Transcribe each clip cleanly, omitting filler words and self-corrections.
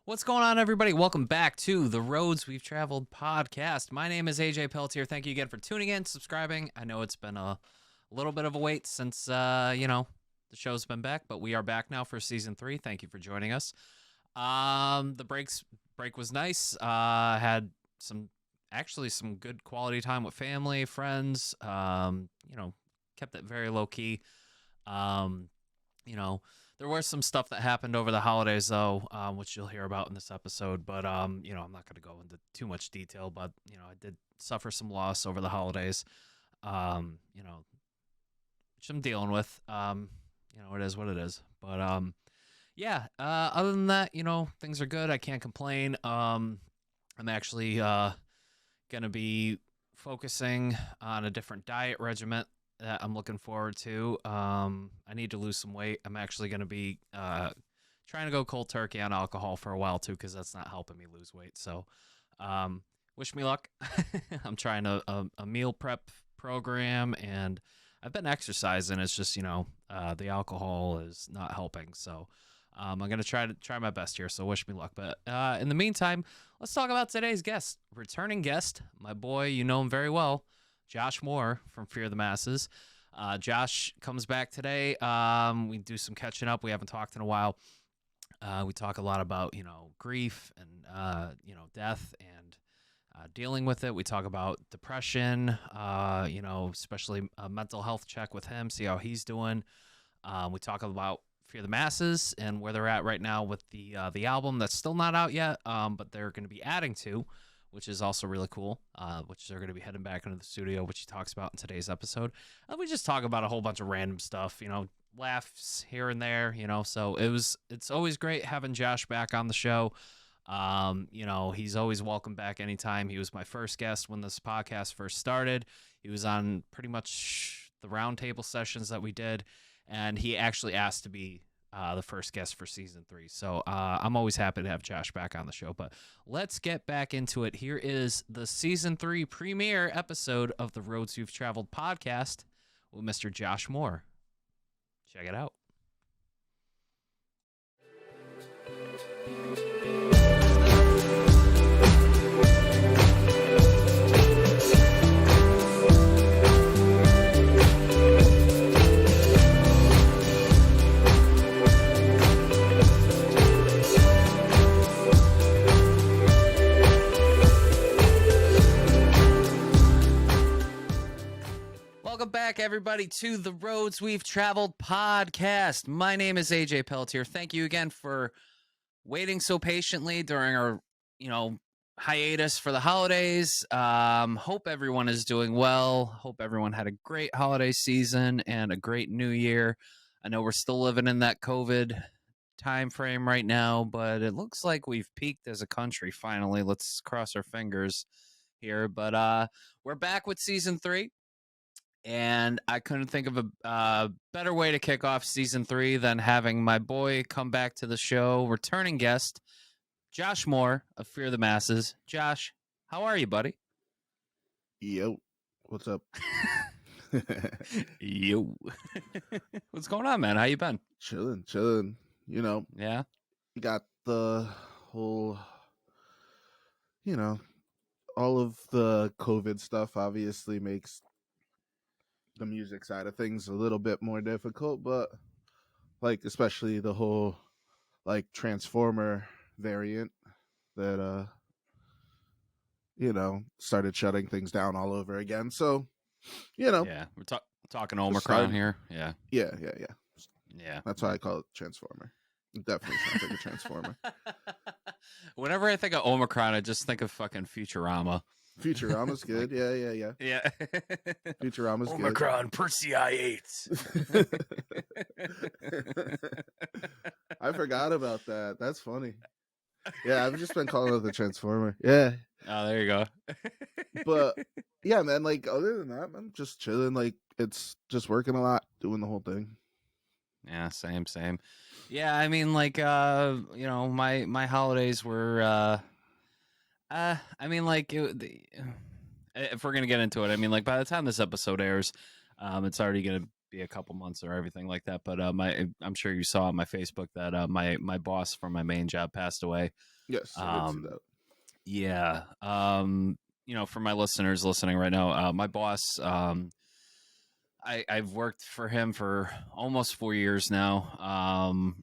What's going on, everybody? Welcome back to the Roads We've Traveled podcast. My name is AJ Peltier. Thank you again for tuning in, subscribing. I know it's been a little bit of a wait since, the show's been back, but we are back now for season 3. Thank you for joining us. The break was nice. Had some good quality time with family, friends. Kept it very low key. There was some stuff that happened over the holidays, though, which you'll hear about in this episode. But, I'm not going to go into too much detail. But, I did suffer some loss over the holidays, which I'm dealing with. It is what it is. But, other than that, things are good. I can't complain. I'm actually going to be focusing on a different diet regimen that I'm looking forward to. I need to lose some weight. I'm actually going to be trying to go cold turkey on alcohol for a while, too, because that's not helping me lose weight. So wish me luck. I'm trying a meal prep program, and I've been exercising. It's just, the alcohol is not helping. So I'm going to try my best here, so wish me luck. But in the meantime, let's talk about today's guest. Returning guest, my boy, you know him very well, Josh Moore from Fear the Masses. Josh comes back today. We do some catching up. We haven't talked in a while. We talk a lot about, grief and, death and dealing with it. We talk about depression, especially a mental health check with him, see how he's doing. We talk about Fear the Masses and where they're at right now with the album that's still not out yet, but they're going to be adding to, which is also really cool, which they're going to be heading back into the studio, which he talks about in today's episode. And we just talk about a whole bunch of random stuff, laughs here and there, so it's always great having Josh back on the show. He's always welcome back anytime. He was my first guest when this podcast first started. He was on pretty much the roundtable sessions that we did, and he actually asked to be the first guest for season 3. So I'm always happy to have Josh back on the show. But let's get back into it. Here is the season 3 premiere episode of the Roads You've Traveled podcast with Mr. Josh Moore. Check it out. Welcome back, everybody, to the Roads We've Traveled podcast. My name is AJ Peltier. Thank you again for waiting so patiently during our, hiatus for the holidays. Hope everyone is doing well. Hope everyone had a great holiday season and a great new year. I know we're still living in that COVID time frame right now, but it looks like we've peaked as a country finally. Let's cross our fingers here. But we're back with season 3. And I couldn't think of a better way to kick off season 3 than having my boy come back to the show, returning guest, Josh Moore of Fear the Masses. Josh, how are you, buddy? Yo, what's up? Yo. What's going on, man? How you been? Chilling. Yeah? You got the whole, all of the COVID stuff obviously makes the music side of things a little bit more difficult, but especially the whole Transformer variant that started shutting things down all over again. So Yeah, we're talking Omicron here. Yeah. That's why I call it Transformer. It definitely sounds like a Transformer. Whenever I think of Omicron, I just think of fucking Futurama. Futurama's good. Yeah. Yeah. Futurama's good. Omicron, Persei 8. I forgot about that. That's funny. Yeah, I've just been calling it the Transformer. Yeah. Oh, there you go. But yeah, man, other than that, I'm just chilling. It's just working a lot, doing the whole thing. Yeah, same. Yeah, I mean, my holidays were if we're gonna get into it, by the time this episode airs, it's already gonna be a couple months or everything like that. But I'm sure you saw on my Facebook that my boss from my main job passed away. Yes, I did see Um, that. yeah. For my listeners listening right now, my boss, I've worked for him for almost 4 years now.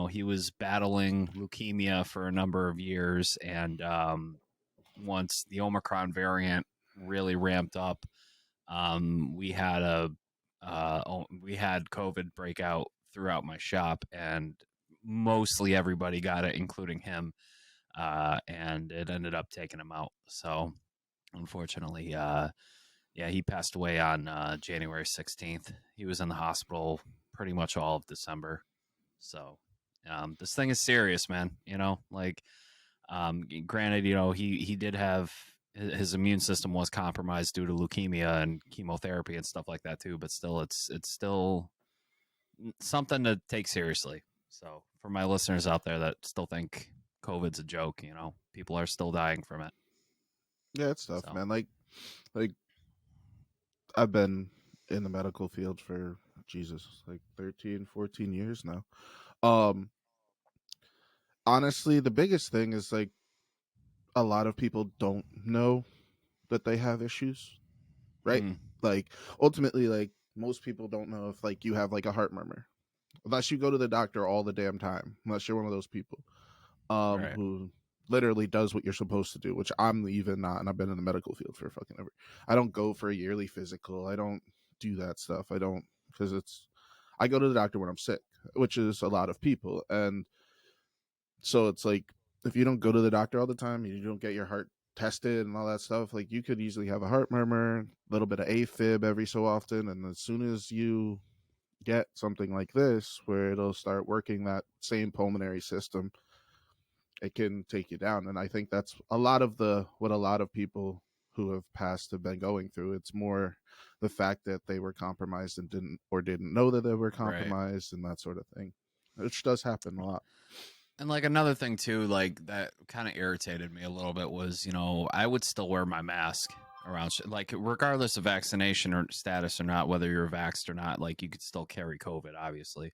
He was battling leukemia for a number of years, and once the Omicron variant really ramped up, we had COVID break out throughout my shop, and mostly everybody got it, including him. And it ended up taking him out. So unfortunately, yeah, he passed away on January 16th. He was in the hospital pretty much all of December. So this thing is serious, man. Granted, he did have his immune system was compromised due to leukemia and chemotherapy and stuff like that too. But still, it's still something to take seriously. So for my listeners out there that still think COVID's a joke, people are still dying from it. Yeah, it's tough, So man. Like I've been in the medical field for Jesus, like 13, 14 years now. Um Honestly, the biggest thing is like a lot of people don't know that they have issues, right? mm, Like ultimately, like most people don't know if like you have like a heart murmur unless you go to the doctor all the damn time, unless you're one of those people right, who literally does what you're supposed to do, which I'm even not, and I've been in the medical field for fucking ever. I don't go for a yearly physical. I don't do that stuff. I don't, because I go to the doctor when I'm sick, which is a lot of people. And so it's like, if you don't go to the doctor all the time, you don't get your heart tested and all that stuff, like you could easily have a heart murmur, a little bit of AFib every so often. And as soon as you get something like this, where it'll start working that same pulmonary system, it can take you down. And I think that's a lot of what a lot of people who have passed have been going through. It's more the fact that they were compromised and didn't know that they were right. compromised and that sort of thing, which does happen a lot. And like another thing too, like that kind of irritated me a little bit was, I would still wear my mask around, like regardless of vaccination or status or not, whether you're vaxxed or not, like you could still carry COVID, obviously.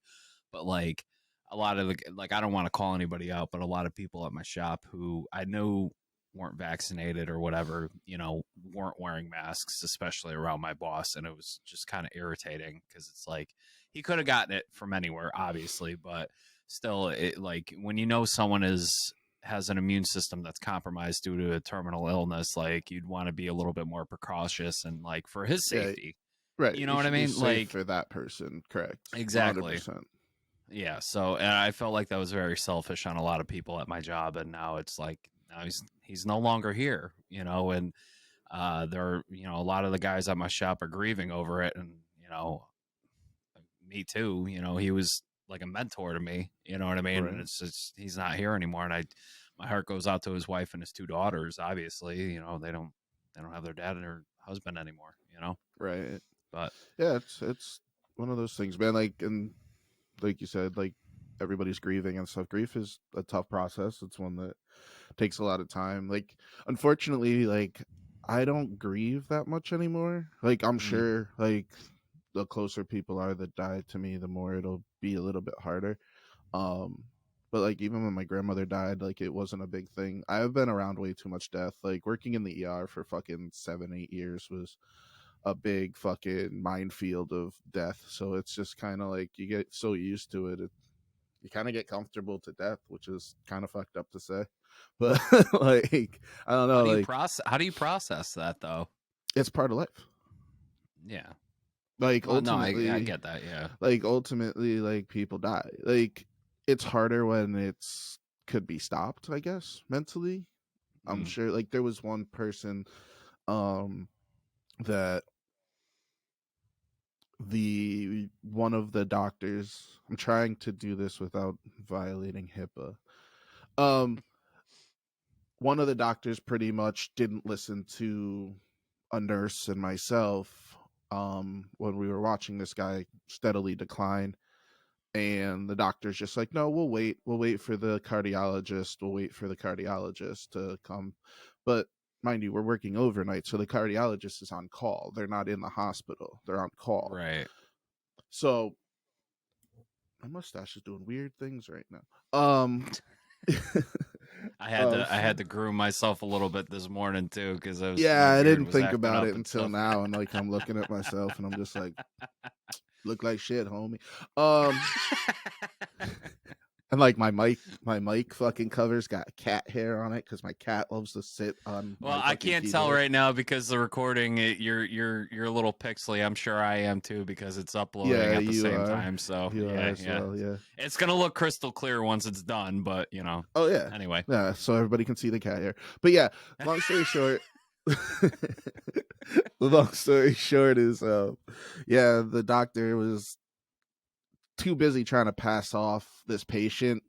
But like a lot of I don't want to call anybody out, but a lot of people at my shop who I knew weren't vaccinated or whatever, weren't wearing masks, especially around my boss. And it was just kind of irritating because it's like he could have gotten it from anywhere, obviously, but still, it like when someone has an immune system that's compromised due to a terminal illness, like you'd want to be a little bit more precautious and like for his Yeah, safety. right. You know You what I should be mean? safe Like for that person. Correct. exactly. 100%. Yeah. So and I felt like that was very selfish on a lot of people at my job, and now it's like now he's no longer here. And there, a lot of the guys at my shop are grieving over it, and me too. He was like a mentor to me. You know what I mean? And Right. it's just he's not here anymore, and my heart goes out to his wife and his two daughters. Obviously, they don't have their dad and their husband anymore. Right. But Yeah, it's one of those things, man. Like, and like you said, like everybody's grieving and stuff. Grief is a tough process. It's one that takes a lot of time. Like, unfortunately, like I don't grieve that much anymore. Like, I'm mm, sure, like the closer people are that die to me, the more it'll be a little bit harder. Um, but like even when my grandmother died, like it wasn't a big thing. I've been around way too much death. Like working in the ER for fucking 7, 8 years was a big fucking minefield of death. So it's just kind of like you get so used to it, you kind of get comfortable to death, which is kind of fucked up to say, but like I don't know, like how do you process that though? it's part of life. Yeah. Like Well, no, I ultimately, get that. Yeah. like people die. Like it's harder when it's could be stopped, I guess, mentally. I'm Mm, sure like there was one person um that the one of the doctors, I'm trying to do this without violating HIPAA. Um one of the doctors pretty much didn't listen to a nurse and myself when we were watching this guy steadily decline, and the doctor's just like, no, we'll wait for the cardiologist, to come. But mind you, we're working overnight, so the cardiologist is on call. They're not in the hospital, they're on call. right. So my mustache is doing weird things right now. I had to groom myself a little bit this morning too, because Yeah, my I beard didn't was think acting about up it and until stuff. now, and like I'm looking at myself, and I'm just like, look like shit, homie. Um, and like my mic fucking covers got cat hair on it because my cat loves to sit on Well, my I fucking can't tell keyboard. right now because the recording, you're a little pixely. I'm sure I am too because it's uploading Yeah, at the you same are. time. So You are yeah, as yeah, well. Yeah. it's gonna look crystal clear once it's done. But Oh yeah. anyway. Yeah. So everybody can see the cat hair. But yeah, long story short. The long story short is, yeah, the doctor was too busy trying to pass off this patient,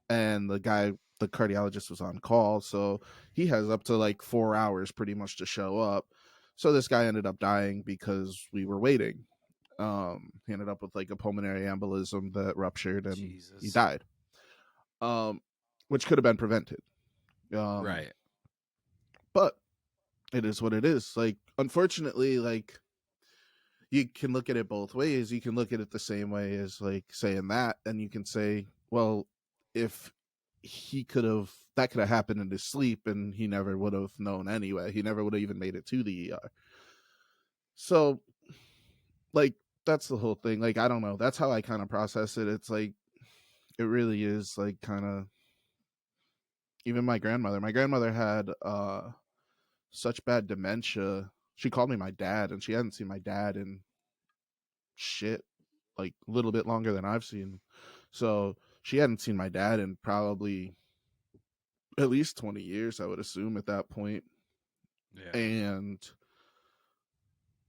and the cardiologist was on call, so he has up to like 4 hours pretty much to show up. So this guy ended up dying because we were waiting. He ended up with like a pulmonary embolism that ruptured, and he Jesus. died. Um, which could have been prevented. Um, Right. but it is what it is. Like, unfortunately, like, you can look at it both ways. You can look at it the same way as like saying that, and you can say, well, if that could have happened in his sleep, and he never would have known anyway. He never would have even made it to the ER. So, like, that's the whole thing. Like, I don't know. That's how I kind of process it. It's like, it really is like kind of, even my grandmother. My grandmother had such bad dementia. She called me my dad, and she hadn't seen my dad in shit, like a little bit longer than I've seen. So she hadn't seen my dad in probably at least 20 years, I would assume, at that point. Yeah.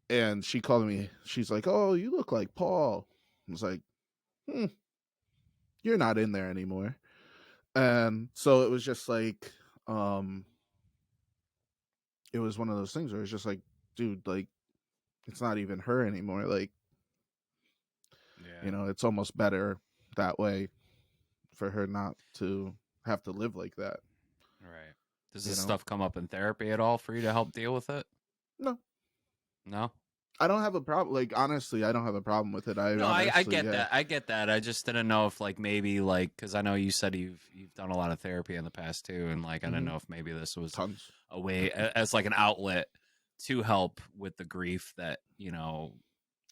And she called me. She's like, "Oh, you look like Paul." I was like, "You're not in there anymore." And so it was just like, it was one of those things where it's just like, dude, like, it's not even her anymore. Like, Yeah. it's almost better that way for her not to have to live like that. Right. Does You this know? stuff come up in therapy at all for you to help deal with it? No, No. I don't have a problem. Like, honestly, I don't have a problem with it. I No, I honestly, get yeah. that. I get that. I just didn't know if like maybe like because I know you said you've done a lot of therapy in the past too, and like I didn't Mm-hmm. know if maybe this was Tons. a way as like an outlet to help with the grief that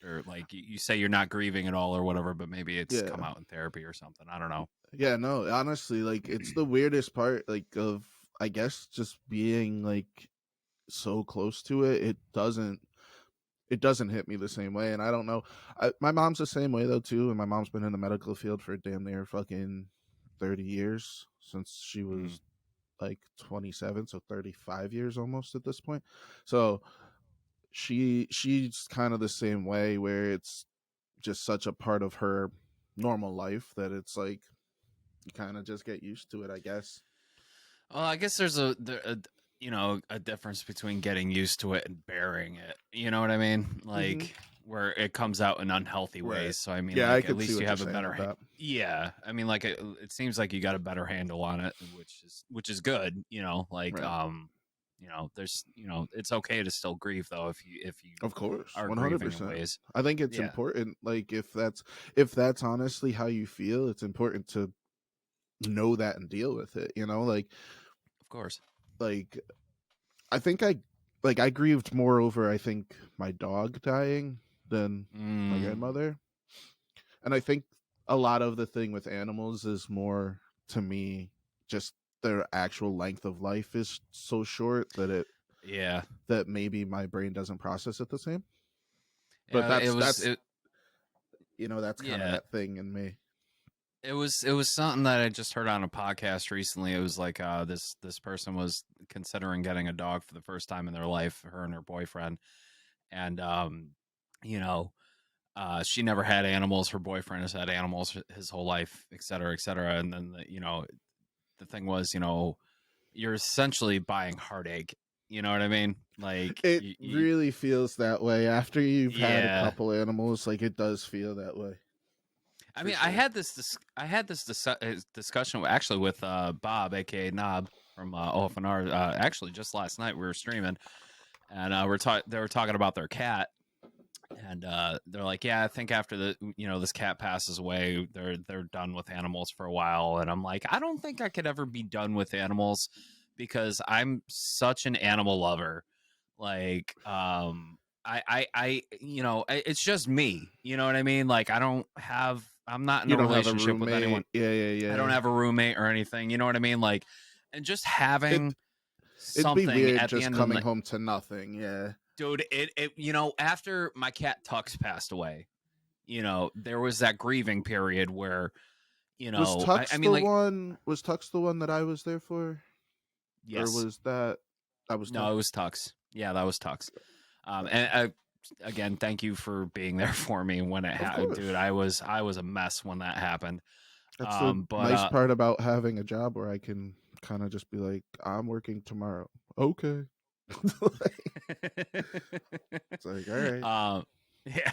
or like you say you're not grieving at all or whatever, but maybe it's come Yeah. out in therapy or something. I don't know. Yeah, no, honestly, like, it's the weirdest part, like, of, I guess, just being like so close to it. It doesn't hit me the same way, and I don't know. My mom's the same way though too, and my mom's been in the medical field for damn near fucking 30 years, since she Mm, was like 27, so 35 years almost at this point. So she's kind of the same way, where it's just such a part of her normal life that it's like you kind of just get used to it, I guess. Well, I guess there's a difference between getting used to it and bearing it. You know what I mean? Mm-hmm. Like where it comes out in unhealthy Right. ways. So I mean, Yeah, I like at could see least you what you're have a saying better. with that. Yeah, I mean, like it seems like you got a better handle on it, which is good. Like Right. there's it's okay to still grieve though if you Of course, are grieving in 100%. ways. I think it's Yeah, important. Like, if that's honestly how you feel, it's important to know that and deal with it. of course. Like I think I grieved more over, I think, my dog dying than my Mm, grandmother. And I think a lot of the thing with animals is more, to me, just their actual length of life is so short yeah, that maybe my brain doesn't process it the same. But yeah. It that's was that's that's kind of yeah. that thing in me. It was something that I just heard on a podcast recently. It was like this person was considering getting a dog for the first time in their life, her and her boyfriend. And you know, she never had animals. Her boyfriend has had animals his whole life, et cetera, et cetera. And then the thing was, you're essentially buying heartache. You know what I mean? Like It really feels that way after you've had a yeah. couple animals. Like, it does feel that way I for mean, I sure. had this discussion actually with Bob, aka Knob from OFNR. Actually, just last night we were streaming, and they were talking about their cat, And they're like, yeah, I think after this cat passes away, they're done with animals for a while. And I'm like, I don't think I could ever be done with animals because I'm such an animal lover. Like, it's just me. You know what I mean? Like, I'm not in You a don't have a relationship with anyone. roommate. Yeah, I don't yeah. have a roommate or anything. You know what I mean? Like, and just having It'd be something weird at the just end of the coming night. home to nothing. Yeah. Dude, after my cat Tux passed away, there was that grieving period where, Was I Tux mean, the like, one? Was Tux the one that I was there for, or yes, was that was no, Tux? it was Tux. Yeah, that was Tux. And again, thank you for being there for me when it Of happened, dude. course. I was a mess when that happened. That's the But nice part about having a job where I can kind of just be like, I'm working tomorrow. Okay. It's like, all right. yeah.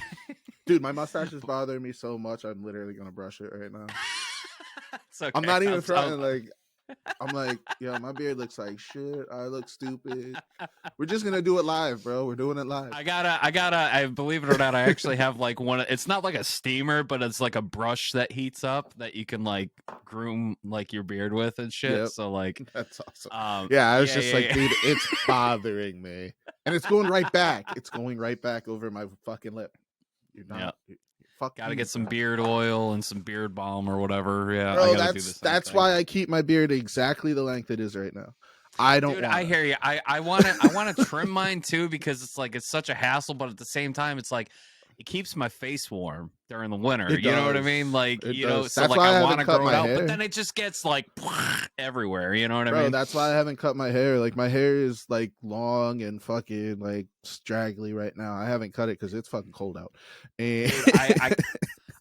Dude, my mustache is bothering me so much. I'm literally gonna brush it right now. It's okay. I'm not even fronting. Like, I'm like, yo, my beard looks like shit. I look stupid. We're just gonna do it live, bro. We're doing it live. I believe it or not, I actually have like it's not like a steamer, but it's like a brush that heats up that you can like groom like your beard with and shit. Yep. So like, That's awesome. Yeah, I was just like, yeah. dude, it's bothering me. And it's going right back. It's going right back over my fucking lip. You're not. Yeah. Fuck. Gotta get some beard oil and some beard balm or whatever. Yeah, bro, I gotta do this. that's why I keep my beard exactly the length it is right now. I don't. Dude, I hear you. I wanna trim mine too because it's like it's such a hassle, but at the same time, it's like it keeps my face warm during the winter. You know what I mean? Like It know, does. so That's like why I I haven't want to cut grow it my out, hair. but then it just gets like everywhere. You know what I Bro, mean? that's why I haven't cut my hair. Like my hair is like long and fucking like straggly right now. I haven't cut it because it's fucking cold out. And Dude,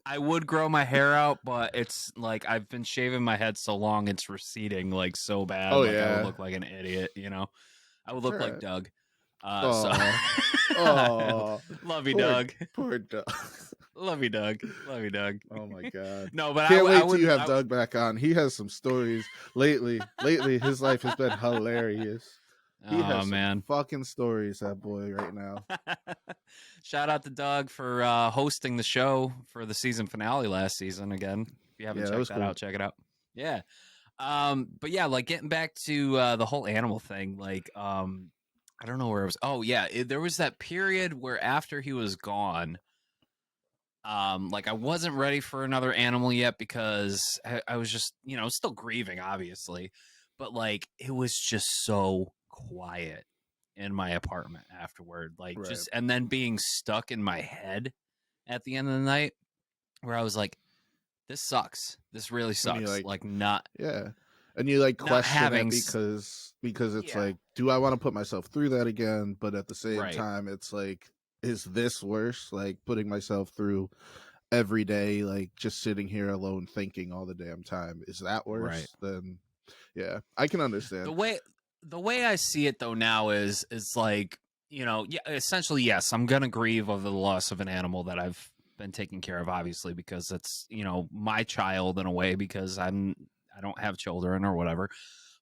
I would grow my hair out, but it's like I've been shaving my head so long it's receding like so bad. Oh, like I yeah. would look like an idiot, I would look like right. Doug. Oh, love you, poor, Doug. Poor Doug. Love you, Doug. Love you, Doug. Oh my god. No, but Can't wait I till would you have Doug back on. He has some stories lately. Lately, his life has been hilarious. He has some fucking stories, that boy, right now. Shout out to Doug for hosting the show for the season finale last season. Again, if you haven't checked that out, check it out. Yeah. But yeah, like getting back to the whole animal thing, like I don't know where it was. Oh yeah, there was that period where after he was gone, like I wasn't ready for another animal yet because I was just, still grieving, obviously, but like it was just so quiet in my apartment afterward, like just, and then being stuck in my head at the end of the night where I was like, this sucks. This really sucks. Like not. Yeah. And you like question it because it's like, do I want to put myself through that again? But at the same time, it's like, is this worse? Like putting myself through every day, like just sitting here alone thinking all the damn time. Is that worse? Then yeah, I can understand. The way I see it though now is like, essentially, yes, I'm gonna grieve over the loss of an animal that I've been taking care of, obviously, because it's, my child in a way, because I don't have children or whatever,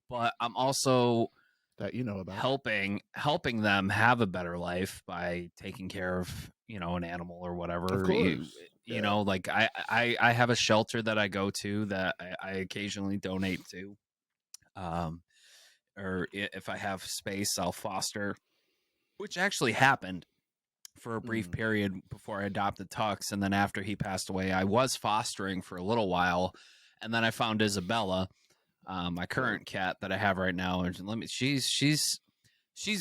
but I'm also that about helping them have a better life by taking care of, an animal or whatever. Of course. You know, like I have a shelter that I go to that I occasionally donate to. Or if I have space, I'll foster, which actually happened for a brief period before I adopted Tux. And then after he passed away, I was fostering for a little while. And then I found Isabella, my current cat that I have right now. And she's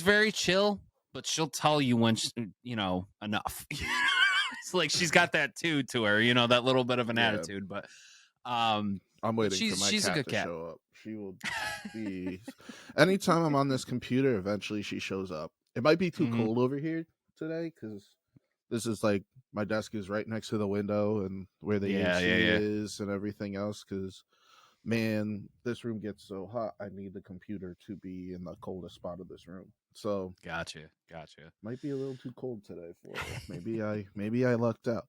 very chill, but she'll tell you when, enough. It's like she's got that too to her, that little bit of an attitude. But I'm waiting for my she's cat a good to cat. show up. She will be. Anytime I'm on this computer, eventually she shows up. It might be too cold over here today because this is like my desk is right next to the window and where the AC is and everything else. Because man, this room gets so hot. I need the computer to be in the coldest spot of this room. So gotcha. Might be a little too cold today for it. Maybe I lucked out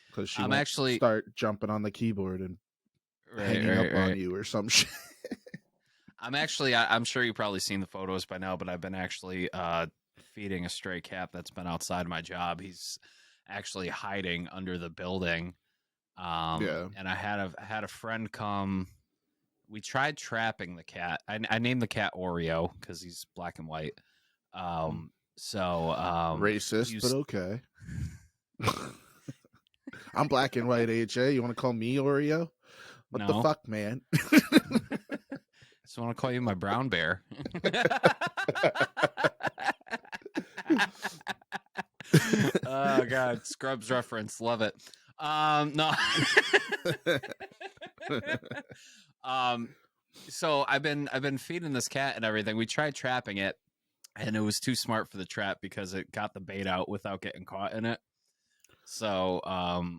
because she won't start jumping on the keyboard and hanging up on you or some shit. I'm sure you've probably seen the photos by now, but I've been actually feeding a stray cat that's been outside my job. He's actually hiding under the building. Yeah. And I had a friend come. We tried trapping the cat. I named the cat Oreo because he's black and white. So Racist, was, but okay. I'm black and white, AJ. You want to call me Oreo? What the fuck, man? Just want to call you my brown bear. Oh God, Scrubs reference, love it. No. So I've been feeding this cat and everything. We tried trapping it, and it was too smart for the trap because it got the bait out without getting caught in it. So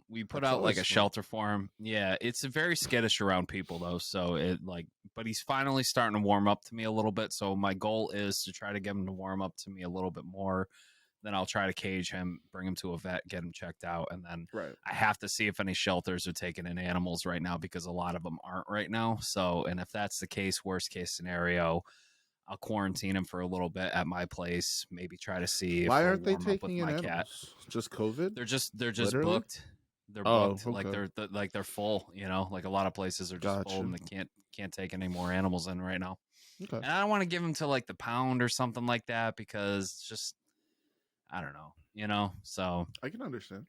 we put out like a shelter for him. Yeah, it's very skittish around people though. So but he's finally starting to warm up to me a little bit. So my goal is to try to get him to warm up to me a little bit more. Then I'll try to cage him, bring him to a vet, get him checked out, and then I have to see if any shelters are taking in animals right now because a lot of them aren't right now. So, and if that's the case, worst case scenario, I'll quarantine him for a little bit at my place. Maybe try to see why if aren't they warm up with taking in my animals? cat. Just COVID? They're just Literally? booked. They're booked. Okay. Like they're full. You know, like a lot of places are just full and they can't take any more animals in right now. Okay. And I don't want to give them to like the pound or something like that because it's just I don't know. You know, so I can understand.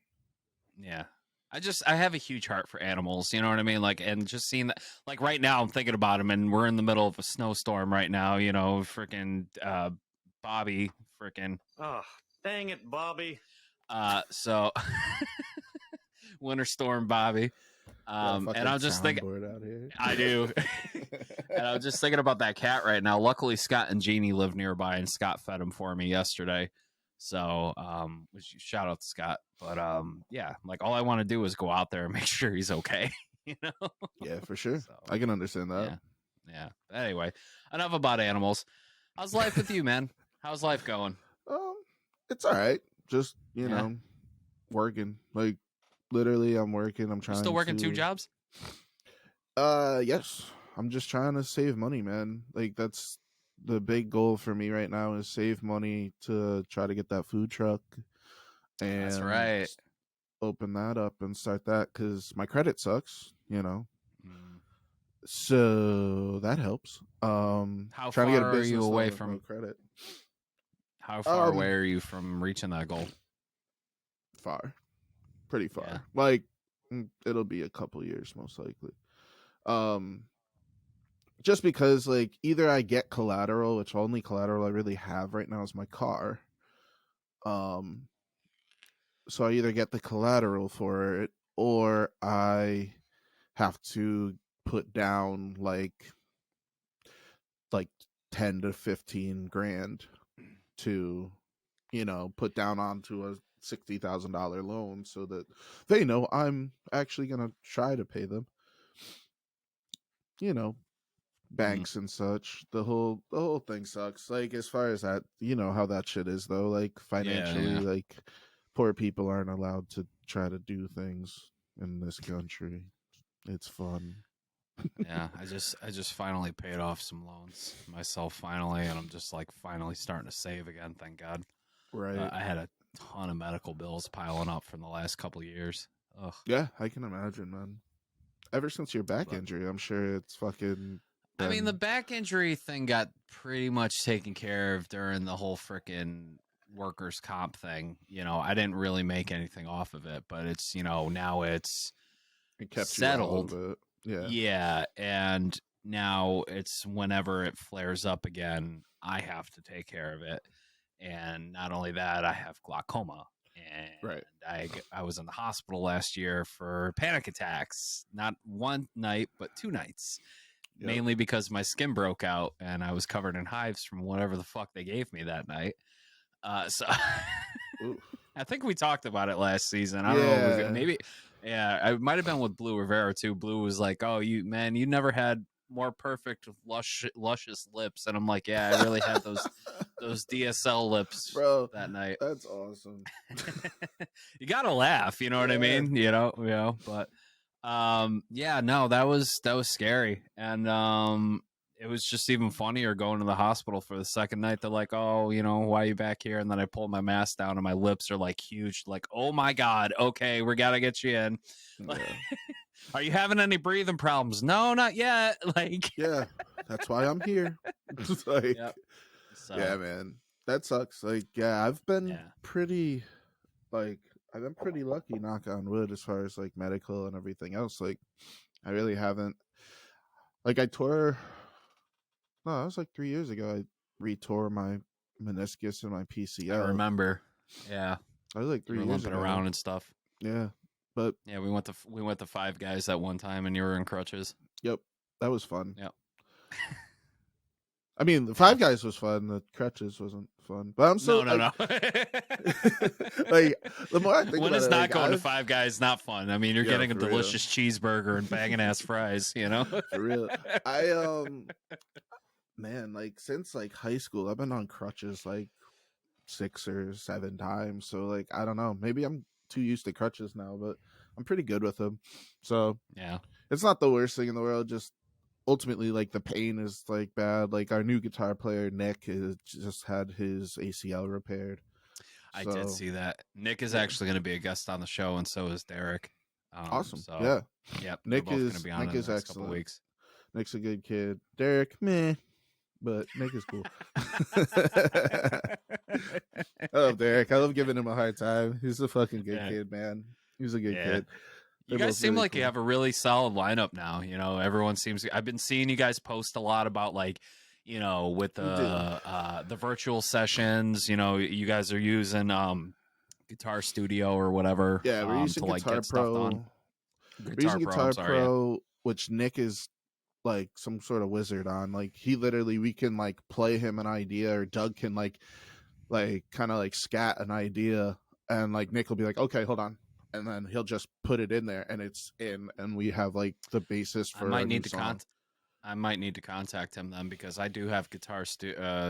Yeah. I have a huge heart for animals, you know what I mean? Like, and just seeing that, like right now I'm thinking about him and we're in the middle of a snowstorm right now, you know, freaking, Bobby, freaking. Oh, dang it, Bobby. So Winter Storm Bobby. And I'm just thinking, out here. I do. And I'm just thinking about that cat right now. Luckily Scott and Jeannie live nearby and Scott fed him for me yesterday. So, shout out to Scott, but, yeah, like all I want to do is go out there and make sure he's okay, you know? Yeah, for sure. So, I can understand that. Yeah. But anyway, enough about animals. How's life with you, man? How's life going? It's all right. Just, you know, working. Like literally I'm working. I'm trying. You're still working 2 jobs? Yes. I'm just trying to save money, man. Like that's the big goal for me right now is save money to try to get that food truck and that's right. Open that up and start that because my credit sucks, you know. So that helps. How far to get a are you away from credit? How far away are you from reaching that goal? Far, pretty far. Yeah. Like it'll be a couple years most likely. Just because, like, either I get collateral, which only collateral I really have right now is my car. So I either get the collateral for it, or I have to put down like 10 to 15 grand to, you know, put down onto a $60,000 loan so that they know I'm actually gonna try to pay them. You know. Banks and such, the whole thing sucks. Like as far as that, you know how that shit is though. Like financially, like poor people aren't allowed to try to do things in this country. It's fun. Yeah, I just finally paid off some loans myself finally, and I'm just like finally starting to save again. Thank God. Right. I had a ton of medical bills piling up from the last couple of years. Ugh. Yeah, I can imagine, man. Ever since your back injury, I'm sure it's fucking. I mean, the back injury thing got pretty much taken care of during the whole frickin' workers' comp thing. You know, I didn't really make anything off of it, but it's, you know, now it's kept settled. You out of it. Yeah. Yeah. And now it's whenever it flares up again, I have to take care of it. And not only that, I have glaucoma. And I was in the hospital last year for panic attacks, not one night, but 2 nights. Yep. Mainly because my skin broke out and I was covered in hives from whatever the fuck they gave me that night. So I think we talked about it last season. I don't know. Maybe, I might have been with Blue Rivera too. Blue was like, "Oh, you never had more perfect, luscious lips." And I'm like, "Yeah, I really had those DSL lips, bro, that night." That's awesome. You gotta laugh, you know what I mean? You know, but. No, that was scary. And it was just even funnier going to the hospital for the second night. They're like, "Oh, you know, why are you back here?" And then I pull my mask down, and my lips are like huge. Like, oh my god, okay, we gotta get you in. Yeah. Are you having any breathing problems? No, not yet. Like, Yeah, that's why I'm here. Like, yep. So, yeah, man, that sucks. Like, yeah, I've been yeah. pretty, like, I've been pretty lucky, knock on wood, as far as like medical and everything else. Like, I really haven't. Like, I tore. No, that was like 3 years ago. I retore my meniscus and my PCL. I remember. Yeah, I was like you 3 were years limping ago. around and stuff. Yeah, but Yeah, we went to Five Guys that one time, and you were in crutches. yep, that was fun. Yep. I mean, the Five Guys was fun. The crutches wasn't fun. But I'm so No. like, the more I think When about it's it, not like, going to Five Guys, not fun. I mean, you're Yeah, getting a for real. delicious cheeseburger and banging ass fries, you know? For real. I man, like since like high school, I've been on crutches like 6 or 7 times. So like I don't know. Maybe I'm too used to crutches now, but I'm pretty good with them. So Yeah. it's not the worst thing in the world. Just ultimately, like the pain is like bad. Like our new guitar player Nick has just had his ACL repaired. I did see that. Nick is Yeah. actually going to be a guest on the show, and so is Derek. Awesome. So, Yeah. Yep. Nick they're both is going to be on Nick in is the next couple excellent. weeks. Nick's a good kid. Derek, meh. But Nick is cool. I love Derek. I love giving him a hard time. He's a fucking good kid, man. He's a good kid. You They're guys both seem really like you cool. have a really solid lineup now. You know, everyone seems. I've been seeing you guys post a lot about like, you know, with the virtual sessions. You know, you guys are using Guitar Studio or whatever. Yeah, we're using to like Guitar get stuff Pro. done. We're using Guitar I'm sorry, Pro, which Nick is like some sort of wizard on. Like he literally, we can like play him an idea, or Doug can like kind of like scat an idea, and like Nick will be like, okay, hold on, and then he'll just put it in there, and it's in, and we have like the basis for I might a new need to song. I might need to contact him then because I do have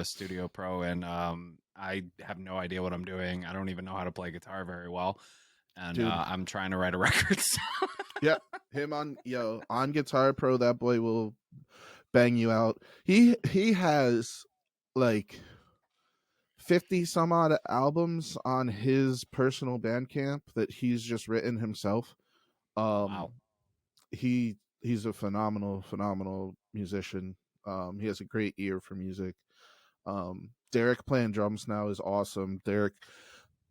Studio Pro and I have no idea what I'm doing. I don't even know how to play guitar very well, and Dude. I'm trying to write a record. Yeah, him on Guitar Pro, that boy will bang you out. He has like 50 some odd albums on his personal Bandcamp that he's just written himself. Wow. He's a phenomenal musician. He has a great ear for music. Derek playing drums now is awesome. Derek,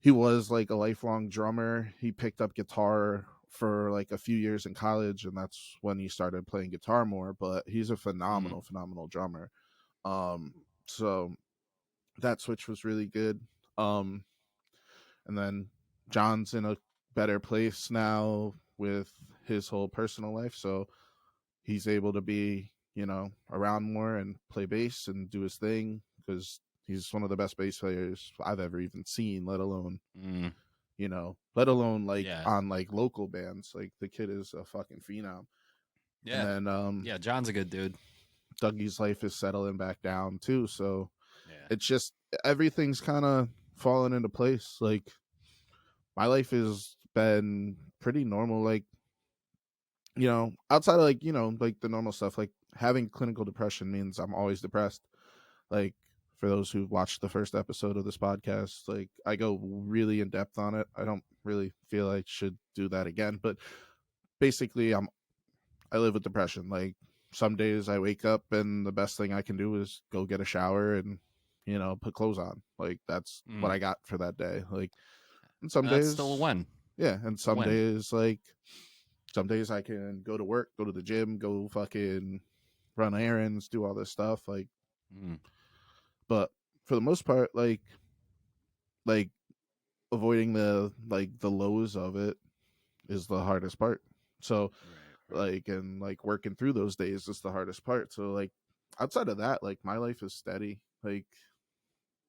he was like a lifelong drummer. He picked up guitar for like a few years in college, and that's when he started playing guitar more. But he's a phenomenal drummer. So that switch was really good. And then John's in a better place now with his whole personal life, so he's able to be, you know, around more and play bass and do his thing, because he's one of the best bass players I've ever even seen, let alone you know, let alone like on like local bands. Like the kid is a fucking phenom. Yeah. And then yeah, John's a good dude. Dougie's life is settling back down too, so it's just everything's kind of falling into place. Like my life has been pretty normal, like, you know, outside of like, you know, like the normal stuff. Like having clinical depression means I'm always depressed. Like for those who watched the first episode of this podcast, like I go really in depth on it. I don't really feel I should do that again, but basically I live with depression. Like some days I wake up and the best thing I can do is go get a shower and, you know, put clothes on. Like that's what I got for that day. Like, and some days still a win. Yeah, and some days like some days I can go to work, go to the gym, go fucking run errands, do all this stuff. Like, but for the most part, like avoiding the lows of it is the hardest part. So like, and like working through those days is the hardest part. So like outside of that, like my life is steady. Like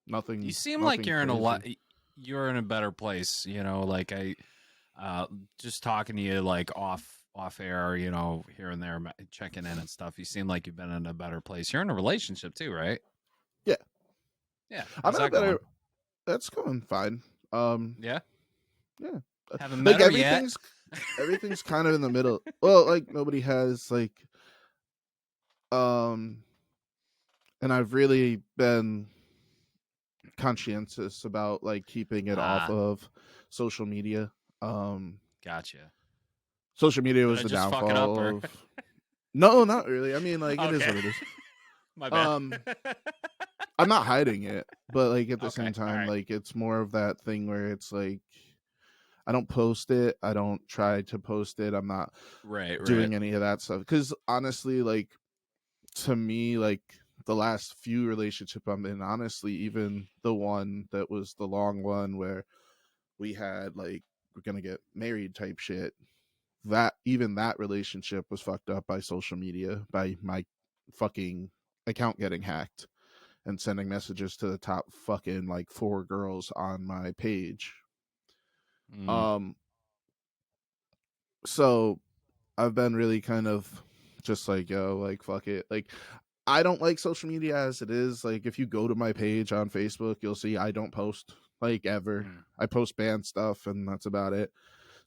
nothing. You seem nothing like you're crazy. you're in a better place, you know, like I just talking to you like off air, you know, here and there, checking in and stuff. You seem like you've been in a better place. You're in a relationship too, right? Yeah. How's that going? That's going fine. Yeah. Haven't Like met her yet. Everything's kind of in the middle. Well, like nobody has like and I've really been conscientious about like keeping it off of social media. Gotcha. Social media Did was I the just fuck it up, downfall or? of. No, not really. I mean, like it is Okay. what it is. My bad. I'm not hiding it, but like at the Okay, same time, alright. like it's more of that thing where it's like I don't post it. I don't try to post it. I'm not Right. doing any of that stuff because honestly, like to me, like the last few relationship I'm in, honestly, even the one that was the long one where we had like we're gonna get married type shit, that even that relationship was fucked up by social media, by my fucking account getting hacked and sending messages to the top fucking like 4 girls on my page. Mm. So I've been really kind of just like, yo, like fuck it. Like I don't like social media as it is. Like if you go to my page on Facebook, you'll see I don't post like ever. I post band stuff and that's about it.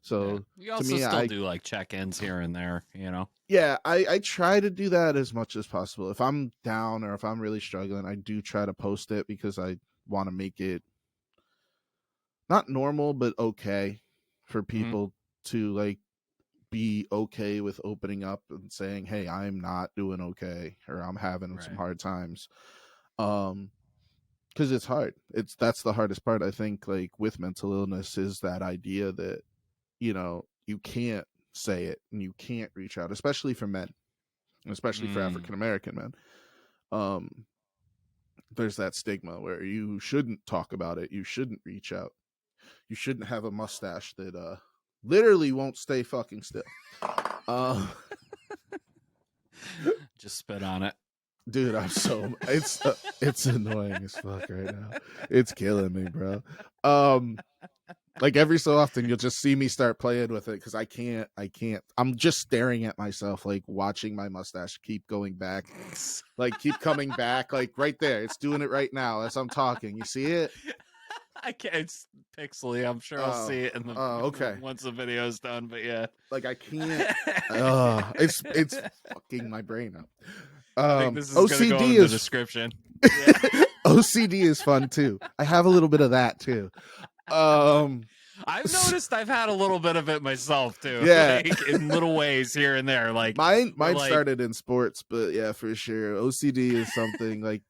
So You to also me, still do like check-ins here and there, you know? yeah, I try to do that as much as possible. If I'm down or if I'm really struggling, I do try to post it because I want to make it not normal, but okay for people to like be okay with opening up and saying, hey, I'm not doing okay or I'm having some hard times. Because it's hard. That's the hardest part, I think, like with mental illness, is that idea that, you know, you can't say it and you can't reach out, especially for men, especially for African American men. There's that stigma where you shouldn't talk about it, you shouldn't reach out, you shouldn't have a mustache that literally won't stay fucking still. Just spit on it. Dude, I'm so it's annoying as fuck right now. It's killing me, bro. Like every so often you'll just see me start playing with it because I can't. I'm just staring at myself, like watching my mustache keep going back, like keep coming back, like right there. It's doing it right now as I'm talking. You see it? I can't. It's pixely. I'm sure I'll see it in the okay. once the video's done. But yeah, like I can't. It's fucking my brain up. I think this is OCD gonna go in the description. Yeah. OCD is fun too. I have a little bit of that too. I've noticed I've had a little bit of it myself too. Yeah, like, in little ways here and there. Like mine like, started in sports, but yeah, for sure, OCD is something like.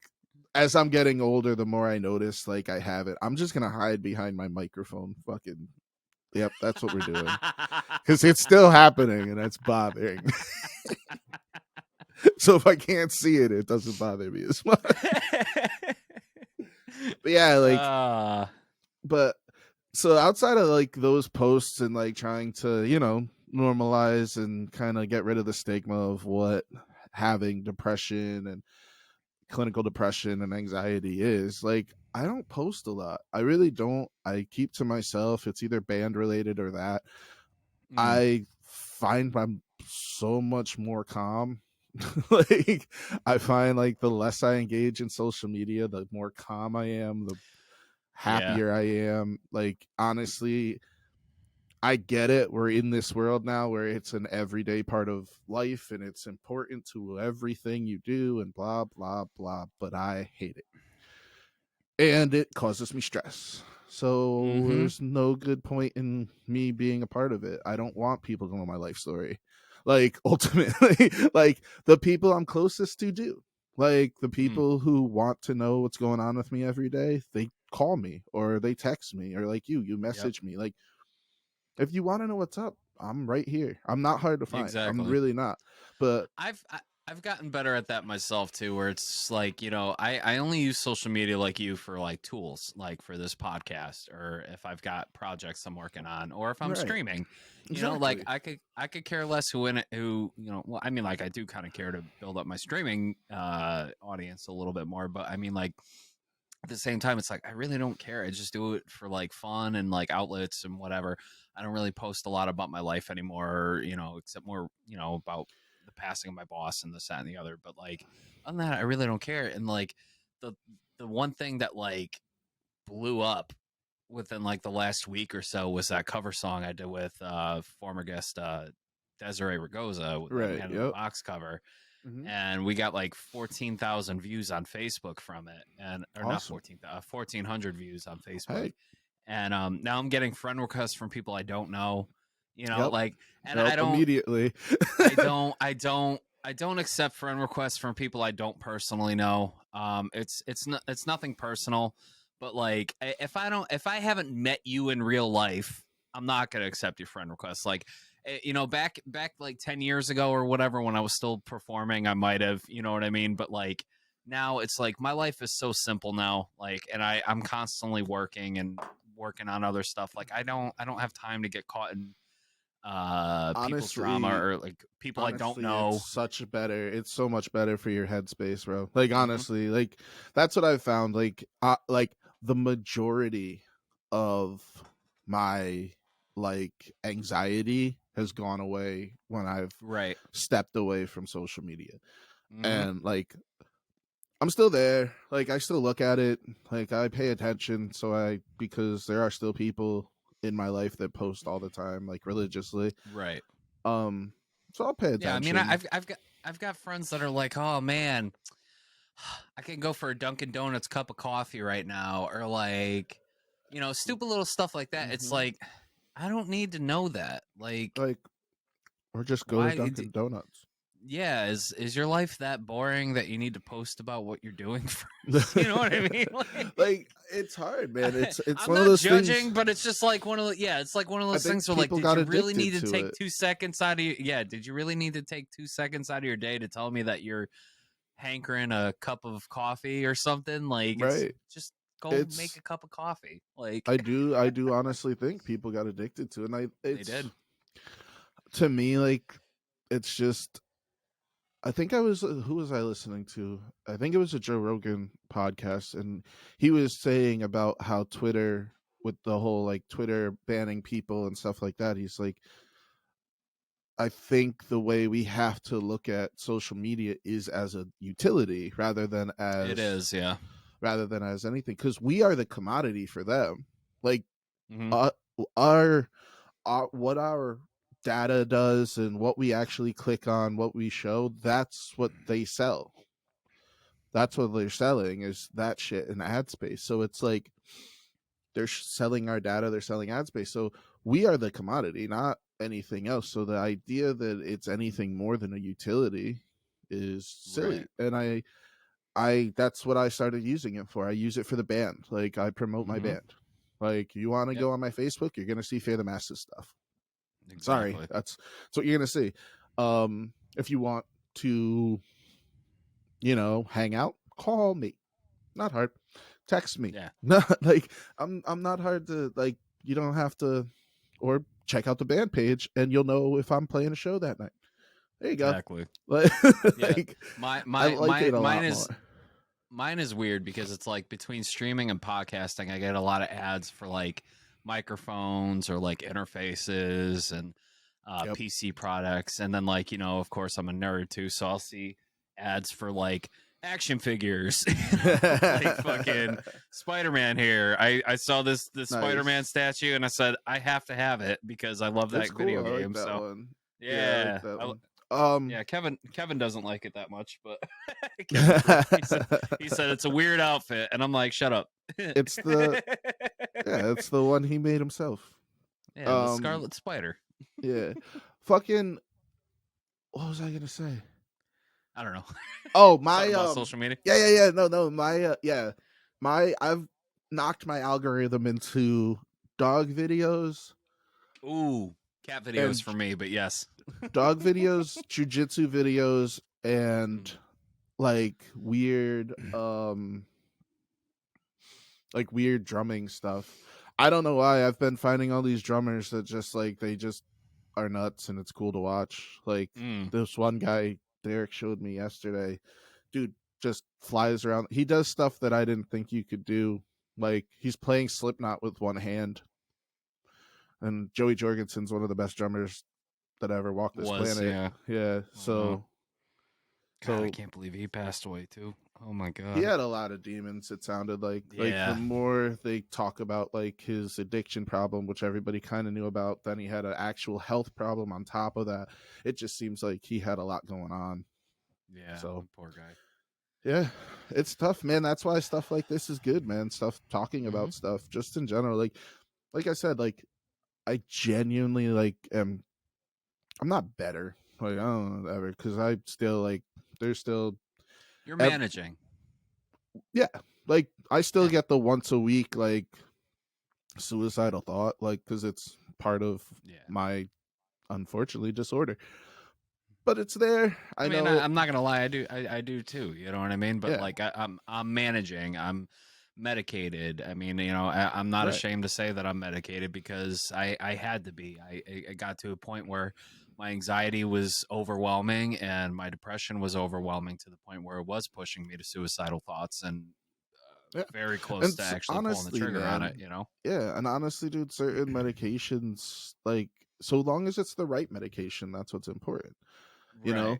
As I'm getting older, the more I notice, like I have it. I'm just gonna hide behind my microphone. Fucking, yep, that's what we're doing. Because it's still happening, and that's bothering. So if I can't see it, it doesn't bother me as much. But yeah, like, but so outside of like those posts and like trying to, you know, normalize and kind of get rid of the stigma of what having depression and clinical depression and anxiety is, like, I don't post a lot. I really don't. I keep to myself. It's either band related or that. I find I'm so much more calm. Like I find like the less I engage in social media, the more calm I am, the happier I am. Like honestly, I get it. We're in this world now where it's an everyday part of life and it's important to everything you do and blah blah blah, but I hate it. And it causes me stress. So there's no good point in me being a part of it. I don't want people to know my life story. Like ultimately, like the people I'm closest to do. Like the people who want to know what's going on with me every day, they call me or they text me or like you message me. Like if you want to know what's up, I'm right here. I'm not hard to find. Exactly. I'm really not. But I've gotten better at that myself too, where it's like, you know, I only use social media like you for like tools, like for this podcast, or if I've got projects I'm working on, or if I'm streaming. You know, like I could care less who you know, well, I mean, like I do kind of care to build up my streaming audience a little bit more, but I mean, like at the same time, it's like I really don't care. I just do it for like fun and like outlets and whatever. I don't really post a lot about my life anymore, you know, except more, you know, about the passing of my boss and this, that, and the other. But like other than that, I really don't care. And like the one thing that like blew up within like the last week or so was that cover song I did with former guest Desiree Ragosa with Man in the Box cover. Mhm. and we got like 14,000 views on Facebook from it, and or not Awesome. 1,400 views on Facebook. Hey. And now I'm getting friend requests from people I don't know, Yep. like, and Yep. Immediately. I don't accept friend requests from people I don't personally know. It's nothing personal, but like if I haven't met you in real life, I'm not gonna accept your friend request. Like, back like 10 years ago or whatever, when I was still performing, I might have, you know what I mean. But like now, it's like my life is so simple now. Like, and I'm constantly working on other stuff. Like I don't have time to get caught in people's drama Honestly, or like people I don't know. it's so much better for your headspace, bro. Like, Mhm. honestly, like that's what I've found. Like the majority of my like anxiety has gone away when I've Right. stepped away from social media. Mhm. And like I'm still there. Like I still look at it. Like I pay attention, because there are still people in my life that post all the time, like religiously. Right. Um, so I'll pay Yeah, I mean, attention. I've got friends that are like, "Oh man, I can go for a Dunkin' Donuts cup of coffee right now," or like, stupid little stuff like that. It's Mhm. like, I don't need to know that. Like, Like, or just go to why? Dunkin' Donuts. Yeah, is your life that boring that you need to post about what you're doing first? You know what I mean? Like it's hard, man. It's I'm one of not those judging, things. but it's just like it's like one of I those think things where like, people did got you really addicted need to to take it. 2 seconds out of did you really need to take 2 seconds out of your day to tell me that you're hankering a cup of coffee or something? Like, it's Right. just go make It's a cup of coffee. Like, I do honestly think people got addicted to it. And they it's did. to me like it's just I think I was who was I listening to? I think it was a Joe Rogan podcast, and he was saying about how Twitter, with the whole like Twitter banning people and stuff like that. He's like, I think the way we have to look at social media is as a utility It is, yeah. rather than as anything, because we are the commodity for them. Like Hmm. uh, our what our data does and what we actually click on, what we show, that's what they sell. That's what they're selling, is that shit in ad space. So it's like they're selling our data, they're selling ad space. So we are the commodity, not anything else. So the idea that it's anything more than a utility is silly. Right. And I that's what I started using it for. I use it for the band. Like I promote my Hmm. band. Like you want to Yep. go on my Facebook, you're gonna see Fear the Masses stuff. Sorry, Exactly. that's what you're gonna see. If you want to, hang out, call me. Not hard. Text me. Yeah. No, like I'm not hard to like. You don't have to, or check out the band page and you'll know if I'm playing a show that night. There you go. Exactly. Like, Yeah. like My I my like my it a mine lot is more. mine is weird because it's like between streaming and podcasting, I get a lot of ads for like microphones or like interfaces and Yep. PC products. And then, like, of course, I'm a nerd too. So I'll see ads for like action figures, like fucking Spider-Man here. I saw this Spider-Man Nice. statue and I said, I have to have it because I love It's that video cool. I like game. that So one. Yeah, I like yeah. that one. Yeah, Kevin doesn't like it that much, but Kevin's cool. He said it's a weird outfit, and I'm like, shut up. It's the it's the one he made himself. The Scarlet Spider. Yeah. Fucking what was I gonna say? I don't know. Oh, Something my about social media. yeah. No, my I've knocked my algorithm into dog videos Ooh, cat videos and for me, but yes. dog videos, jujitsu videos, and like weird drumming stuff. I don't know why I've been finding all these drummers that just like they just are nuts and it's cool to watch. Like this one guy Derek showed me yesterday, dude just flies around. He does stuff that I didn't think you could do. Like he's playing Slipknot with one hand. And Joey Jorgensen's one of the best drummers that ever walked this planet. Yeah. Yeah. God, I So can't believe he passed away too. Oh my god. he had a lot of demons, it sounded like. Yeah. Like the more they talk about like his addiction problem, which everybody kind of knew about, then he had an actual health problem on top of that. It just seems like he had a lot going on. Yeah, So poor guy. yeah, it's tough, man. That's why stuff like this is good, man. Stuff talking Mm-hmm. about stuff just in general. Like I said, like I genuinely like am. I'm not better. Like I don't know ever because I still like. There's still You're ev- managing. yeah. Like I still Yeah. get the once a week like suicidal thought, like because it's part of Yeah. my unfortunately disorder. But it's there. I I mean, know it. I'm not gonna lie, I do too. You know what I mean? But Yeah. like, I'm managing. I'm medicated. I mean, I'm not Right. ashamed to say that I'm medicated because I had to be. I got to a point where my anxiety was overwhelming and my depression was overwhelming to the point where it was pushing me to suicidal thoughts and Yeah. very close And to actually pulling the honestly, trigger on man, it. You know? yeah, and honestly, dude, certain medications, like, so long as it's the right medication, that's what's important. You Right. know,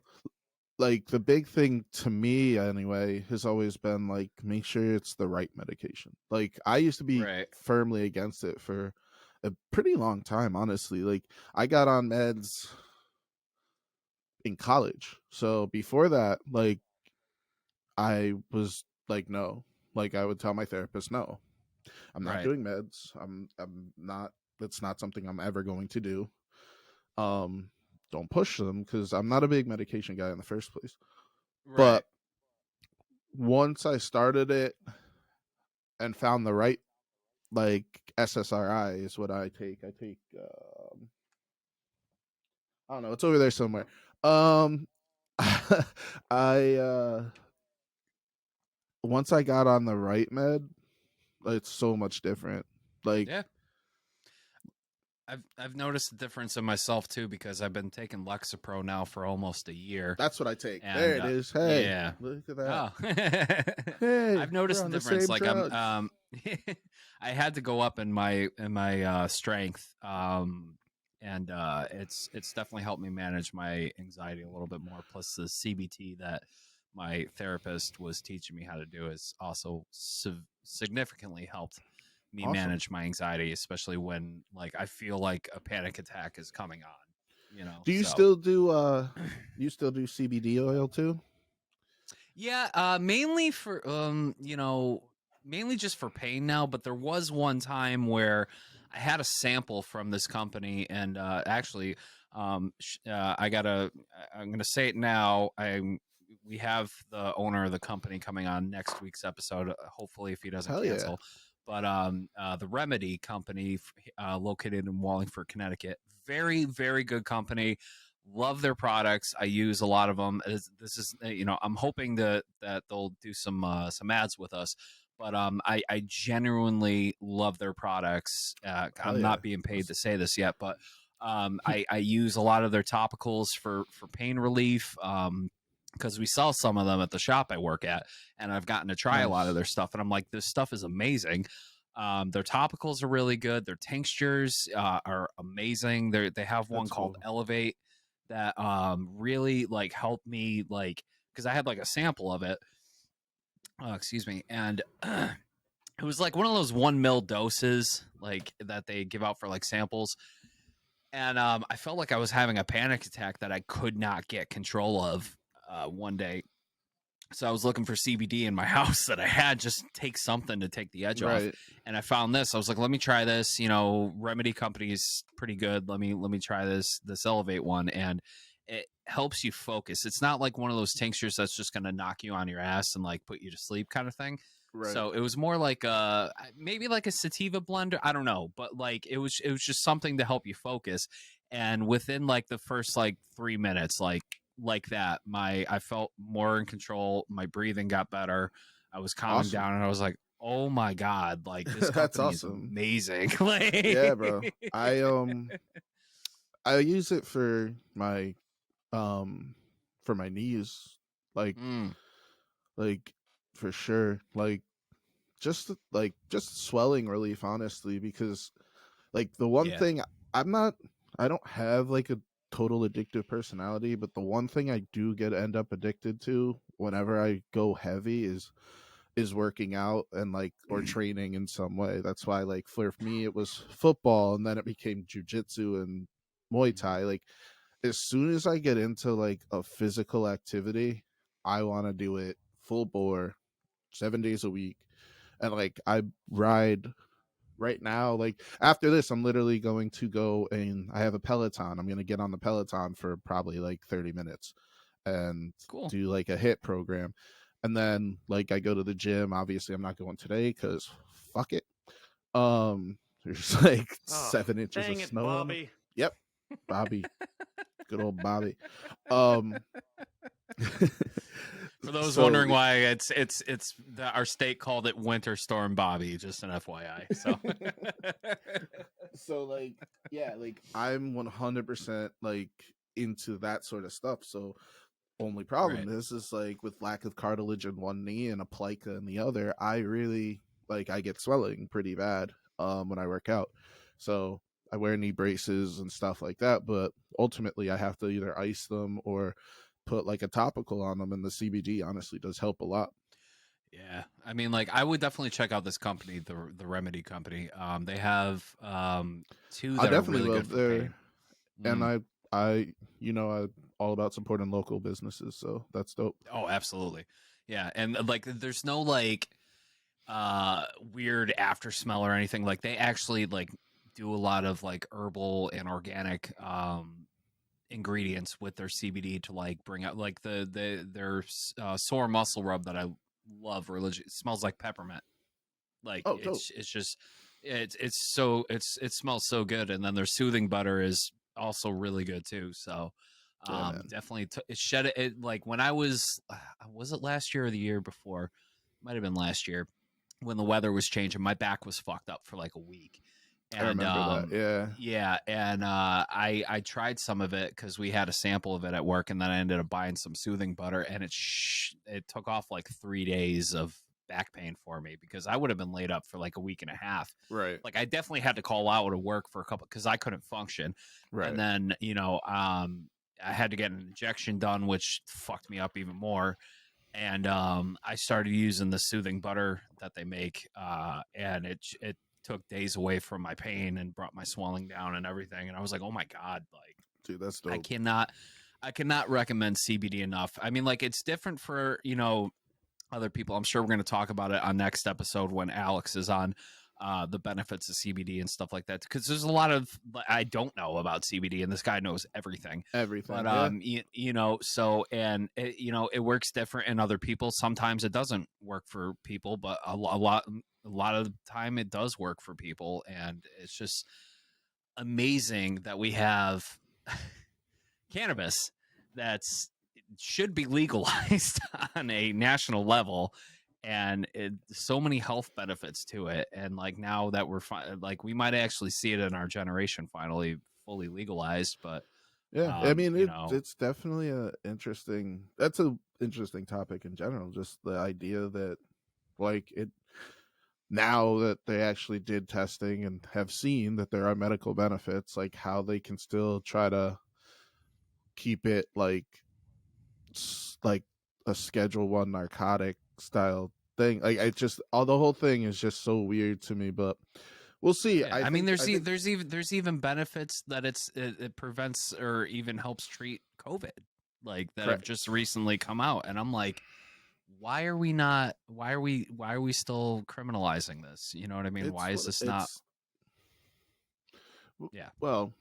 like the big thing to me, anyway, has always been like, make sure it's the right medication. Like, I used to be Right. firmly against it for a pretty long time, honestly. Like, I got on meds in college. So before that, like, I was like, no. Like, I would tell my therapist, no, I'm not Right. doing meds. I'm not. That's not something I'm ever going to do. Um, don't push them because I'm not a big medication guy in the first place. Right. But once I started it and found the right like SSRI is what I take. I take I don't know, it's over there somewhere. Um I once I got on the right med, it's so much different. Like Yeah. I've noticed the difference in myself too because I've been taking Lexapro now for almost a year, that's what I take. There and it is. Hey, yeah, look at that. oh, Hey, I've we're noticed the on the difference. same Like drugs. I had to go up in my strength, and it's definitely helped me manage my anxiety a little bit more. Plus the CBT that my therapist was teaching me how to do has also significantly helped me Awesome. manage my anxiety, especially when like I feel like a panic attack is coming on. Do So you still do CBD oil too? yeah, mainly for mainly just for pain now. But there was one time where I had a sample from this company, and actually, I'm gonna say it now. We have the owner of the company coming on next week's episode. Hopefully, if he doesn't Hell yeah. cancel. But the Remedy company, located in Wallingford, Connecticut, very very good company. Love their products. I use a lot of them. This is I'm hoping that they'll do some ads with us. But I genuinely love their products. Hell I'm yeah. not being paid That's to say this yet, but I use a lot of their topicals for pain relief. Because we sell some of them at the shop I work at, and I've gotten to try a lot of nice. their stuff, and I'm like, this stuff is amazing. Their topicals are really good. Their tinctures are amazing. They have one That's called cool. Elevate that really like helped me, like, because I had like a sample of it. Excuse me, and it was like one of those 1 ml doses like that they give out for like samples, and I felt like I was having a panic attack that I could not get control of one day. So I was looking for CBD in my house that I had, just take something to take the edge off. Right. And I found this. I was like, let me try this. Remedy Company is pretty good. Let me try this Elevate one, and it helps you focus. It's not like one of those tinctures that's just going to knock you on your ass and like put you to sleep kind of thing. Right. So it was more like maybe like a sativa blender. I don't know, but like it was just something to help you focus. And within like the first like 3 minutes, like that, I felt more in control. My breathing got better. I was calming Awesome. down, and I was like, oh my god, like this That's company is awesome. amazing. Yeah, bro. I use it um for my knees. Like Mm, like for sure. Like just swelling relief, honestly, because like the one yeah. thing I'm not I don't have like a total addictive personality, but the one thing I do get end up addicted to whenever I go heavy is working out and like or training in some way. That's why like for me it was football and then it became jujitsu and Muay Mhm. Thai. Like as soon as I get into like a physical activity, I want to do it full bore, 7 days a week. And like I ride right now, like after this, I'm literally going to go, and I have a Peloton. I'm going to get on the Peloton for probably like 30 minutes and Cool. do like a HIIT program. And then like I go to the gym. Obviously I'm not going today because fuck it. There's like Oh, 7 inches of dang it, snow on them. Bobby. Yep. Bobby. Good old Bobby. Um For those so- wondering why our state called it Winter Storm Bobby, just an FYI. So so like yeah, like I'm 100% like into that sort of stuff. So only problem is like with lack of cartilage in one knee and a plica in the other, I really like I get swelling pretty bad when I work out. So I wear knee braces and stuff like that, but ultimately I have to either ice them or put like a topical on them, and the CBD honestly does help a lot. yeah, I mean, like I would definitely check out this company, the Remedy Company. They have two I that are definitely really love good for their pain. and Mm. I I'm all about supporting local businesses, so that's dope. Oh, absolutely. Yeah, and like there's no like weird after smell or anything. Like they actually like do a lot of like herbal and organic ingredients with their CBD to like bring out like their sore muscle rub that I love religiously. It smells like peppermint. Like Oh, dope. it's just it smells so good, and then their soothing butter is also really good too. So Yeah, man. definitely it shed it like when I was it last year or the year before? Might have been last year when the weather was changing. My back was fucked up for like a week. I remember that. Yeah. Yeah, and I tried some of it because we had a sample of it at work, and then I ended up buying some soothing butter, and it took off like 3 days of back pain for me because I would have been laid up for like a week and a half. Right. Like I definitely had to call out to work for a couple because I couldn't function, Right. and then I had to get an injection done, which fucked me up even more. And I started using the soothing butter that they make, and it took days away from my pain and brought my swelling down and everything. And I was like, oh my god, like, Dude, that's dope. I cannot recommend CBD enough. I mean, like, it's different for other people. I'm sure we're going to talk about it on next episode when Alex is on. The benefits of CBD and stuff like that, because there's a lot of I don't know about CBD, and this guy knows everything. Everything. But so and it works different in other people. Sometimes it doesn't work for people, but a lot of the time it does work for people, and it's just amazing that we have cannabis that's should be legalized on a national level, and so many health benefits to it. And like now that we're like we might actually see it in our generation finally fully legalized. But yeah, I mean it's definitely that's a interesting topic in general. Just the idea that like it now that they actually did testing and have seen that there are medical benefits, like how they can still try to keep it like a Schedule 1 narcotic style thing. Like I just the whole thing is just so weird to me, but we'll see. Yeah, I mean there's even benefits that it prevents or even helps treat COVID, like that have just recently come out, and I'm like, why are we still criminalizing this? You know what I mean? Why is this not? Yeah. Well,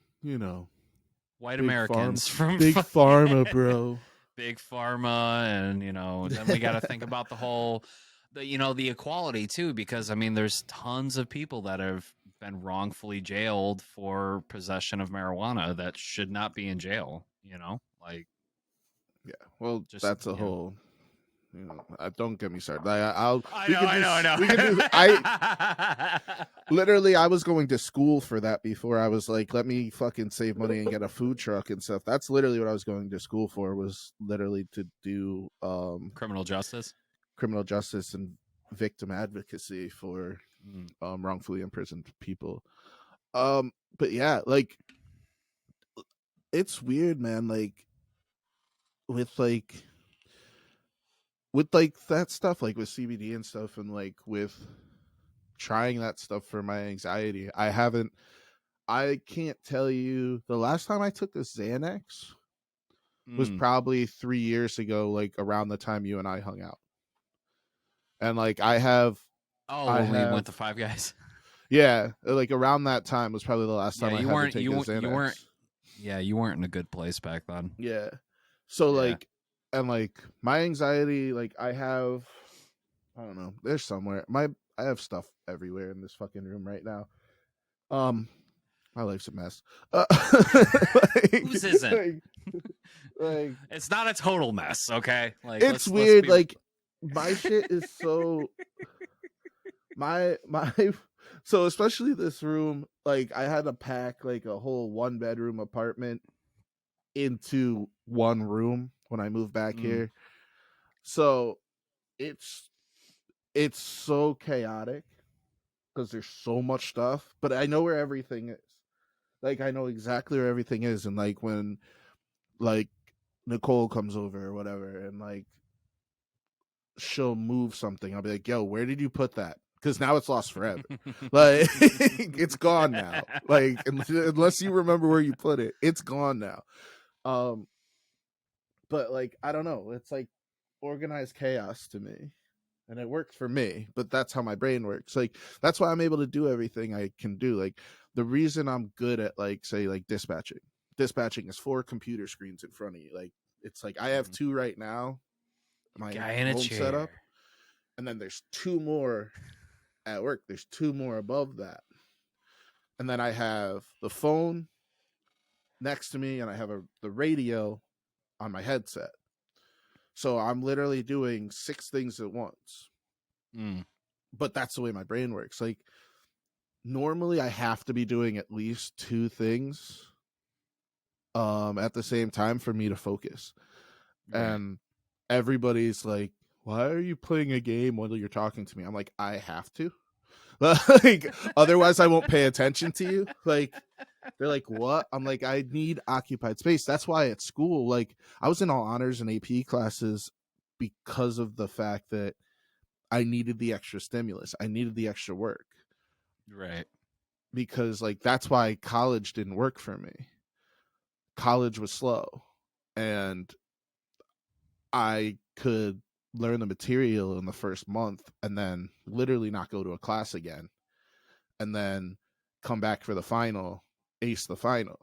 white Americans from big pharma, bro. Big pharma, and then we got to think about the equality too, because I mean there's tons of people that have been wrongfully jailed for possession of marijuana that should not be in jail, like yeah, well just, that's a whole don't get me started. I know. Literally, I was going to school for that before. I was like, let me fucking save money and get a food truck and stuff. That's literally what I was going to school for, was literally to do criminal justice and victim advocacy for wrongfully imprisoned people. But yeah, like it's weird, man. Like with that stuff, like with CBD and stuff, and like with trying that stuff for my anxiety, I can't tell you the last time I took a Xanax was probably 3 years ago, like around the time you and I hung out. And like when we went to Five Guys. Yeah, like around that time was probably the last time I had to take a Xanax. You weren't in a good place back then. Yeah. So like, and like my anxiety, like I don't know, there's somewhere. I have stuff everywhere in this fucking room right now. My life's a mess. Whose isn't? Like, it's not a total mess, okay? Like it's weird. Like my shit is so my so especially this room. Like I had to pack like a whole 1-bedroom apartment into one room when I moved back here. So it's so chaotic because there's so much stuff, but I know where everything is. Like I know exactly where everything is, and like when like Nicole comes over or whatever, and like she'll move something, I'll be like, "Yo, where did you put that?" Because now it's lost forever. Like it's gone now. Like unless you remember where you put it, it's gone now. But like I don't know, it's like organized chaos to me. And it works for me, but that's how my brain works. Like that's why I'm able to do everything I can do. Like the reason I'm good at like say like dispatching is 4 computer screens in front of you. Like it's like I have 2 right now, my guy in a home chair. setup, and then there's 2 more at work. There's 2 more above that, and then I have the phone next to me, and I have the radio on my headset. So I'm literally doing 6 things at once. But that's the way my brain works. Like normally I have to be doing at least 2 things at the same time for me to focus. Right. And everybody's like, "Why are you playing a game while you're talking to me?" I'm like, "I have to." Like otherwise I won't pay attention to you. Like they're like, "What?" I'm like, "I need occupied space." That's why at school, like I was in all honors and AP classes because of the fact that I needed the extra stimulus. I needed the extra work. Right. Because like that's why college didn't work for me. College was slow, and I could learn the material in the first month and then literally not go to a class again, and then come back for the final, ace the final.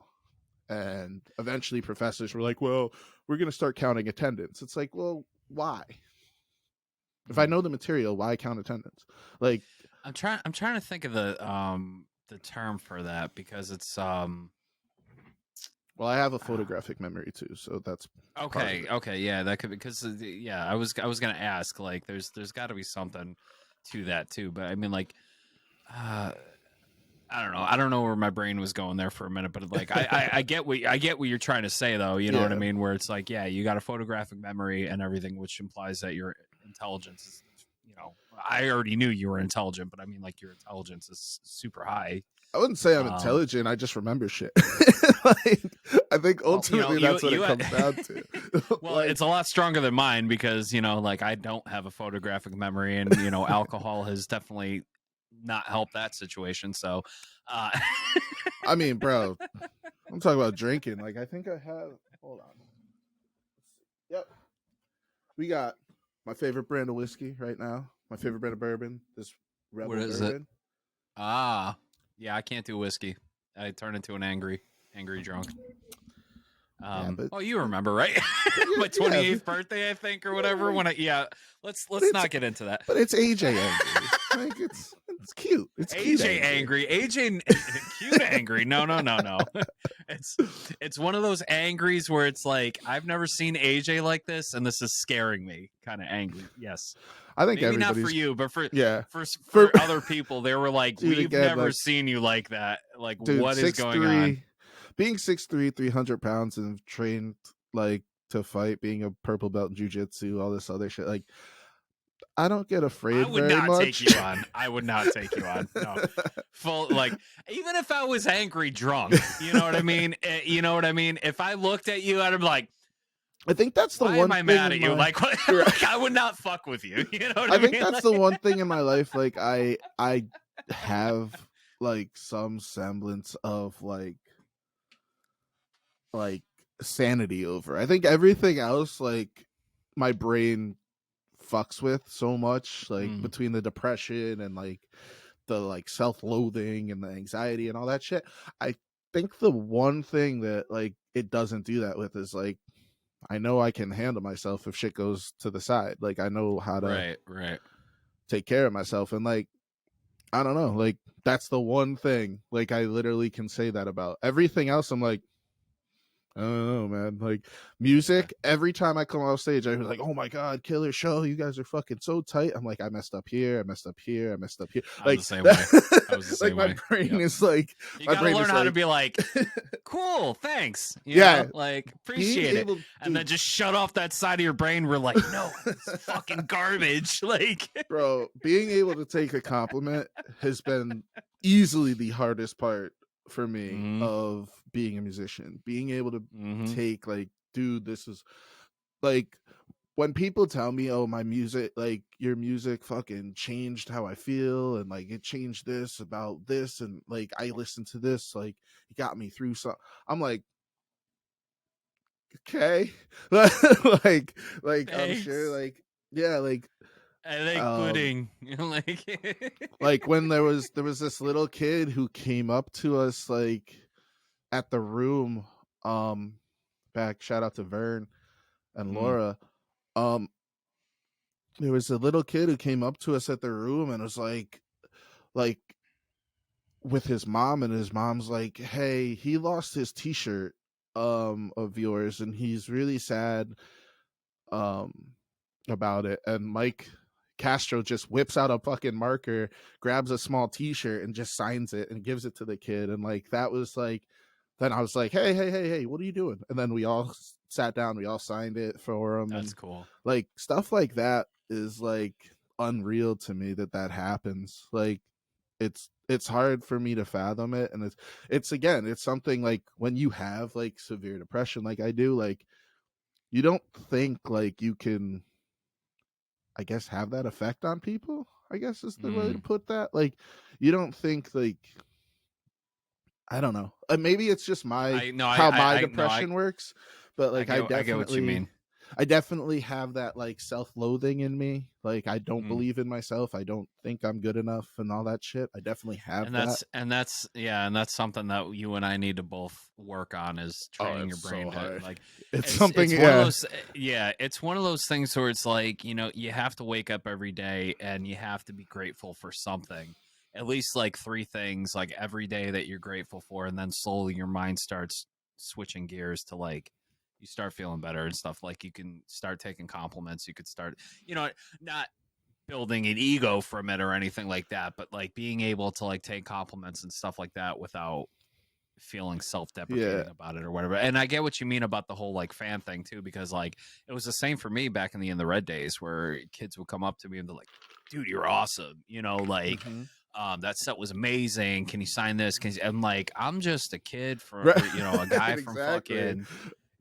And eventually professors were like, "Well, we're going to start counting attendance." It's like, well, why? If I know the material, why count attendance? Like I'm trying to think of the term for that, because it's well, I have a photographic memory too, so that's okay. Yeah, that could be, because I was gonna ask, like there's got to be something to that too, but I mean like I don't know where my brain was going there for a minute, but like I get what you're trying to say though, you know what I mean, where it's like, yeah, you got a photographic memory and everything, which implies that your intelligence is, you know, I already knew you were intelligent, but I mean like your intelligence is super high. I wouldn't say I'm intelligent. I just remember shit. Like, I think ultimately that's what it comes down to. Well, like, it's a lot stronger than mine because, you know, like I don't have a photographic memory, and, you know, alcohol has definitely not helped that situation. So, I mean, bro, I'm talking about drinking. Like, I think I have, hold on. Yep. We got my favorite brand of whiskey right now. My favorite brand of bourbon. This Rebel what is bourbon. It? Yeah, I can't do whiskey. I turn into an angry drunk. You remember, right? My 28th birthday, I think, or whatever. When let's not get into that. But it's AJ angry. Like it's cute. It's AJ cute angry. AJ cute angry. No. It's one of those angries where it's like, I've never seen AJ like this, and this is scaring me. Kind of angry. Yes. I think maybe not for you, but for other people, they were like, dude, we've never seen you like that. Like, dude, what is going on? Being 6'3", 300 pounds and trained like to fight, being a purple belt in jiu-jitsu, all this other shit. Like, I don't get afraid. I would very not much. take you on. I would not take you on. No, full like even if I was angry drunk, you know what I mean. You know what I mean. If I looked at you, I'd be like, I think that's the why one. Am I mad at you? Like, like, I would not fuck with you. You know what I mean? I think that's the one thing in my life. Like, I have like some semblance of like sanity over. I think everything else, like, my brain fucks with so much, like between the depression and like the like self-loathing and the anxiety and all that shit. I think the one thing that like it doesn't do that with is like I know I can handle myself if shit goes to the side. Like I know how to Right. take care of myself, and like I don't know, like that's the one thing like I literally can say that about. Everything else I'm like, I don't know, man. Like music, every time I come off stage, I was like, "Oh my god, killer show! You guys are fucking so tight." I'm like, I messed up here, I messed up here, I messed up here. I'm Like the same way. I was the same like way. my brain Yep. is like, You my gotta brain learn is how to like, be like, cool, thanks. You yeah, know? Like, being appreciate it. able, And then dude, just shut off that side of your brain where like, no, it's fucking garbage. Like, bro, being able to take a compliment has been easily the hardest part for me of being a musician. Being able to take like, dude, this is like when people tell me, oh, my music, like your music fucking changed how I feel, and like it changed this about this, and like I listened to this, like it got me through some. I'm like, okay, like I'm sure, thanks. like yeah, I like pudding. like when there was this little kid who came up to us like at the room, back, shout out to Vern and Laura. There was a little kid who came up to us at the room and was like with his mom, and his mom's like, "Hey, he lost his t-shirt of yours and he's really sad um about it." And Mike Castro just whips out a fucking marker, grabs a small t-shirt and just signs it and gives it to the kid. And like that was like, then I was like, hey, what are you doing? And then we all sat down, we all signed it for him. That's and cool. like stuff like that is like unreal to me that happens. Like it's hard for me to fathom it. And it's again, it's something like when you have like severe depression like I do, like you don't think like you can, I guess, have that effect on people, I guess is the way to put that. Like you don't think like, I don't know, maybe it's just how my depression works, but like I get what you mean. I definitely have that like self-loathing in me. Like I don't believe in myself. I don't think I'm good enough and all that shit. I definitely have that. And that's something that you and I need to both work on, is training your brain to like it's something it's one of those it's one of those things where it's like, you know, you have to wake up every day and you have to be grateful for something. At least like 3 things like every day that you're grateful for, and then slowly your mind starts switching gears to like you start feeling better and stuff. Like you can start taking compliments, you could start, you know, not building an ego from it or anything like that, but like being able to like take compliments and stuff like that without feeling self-deprecating about it or whatever. And I get what you mean about the whole like fan thing too, because like it was the same for me back in the Red days, where kids would come up to me and they're like, dude, you're awesome, you know, like that set was amazing, can you sign this? I'm like, I'm just a kid from you know, a guy from fucking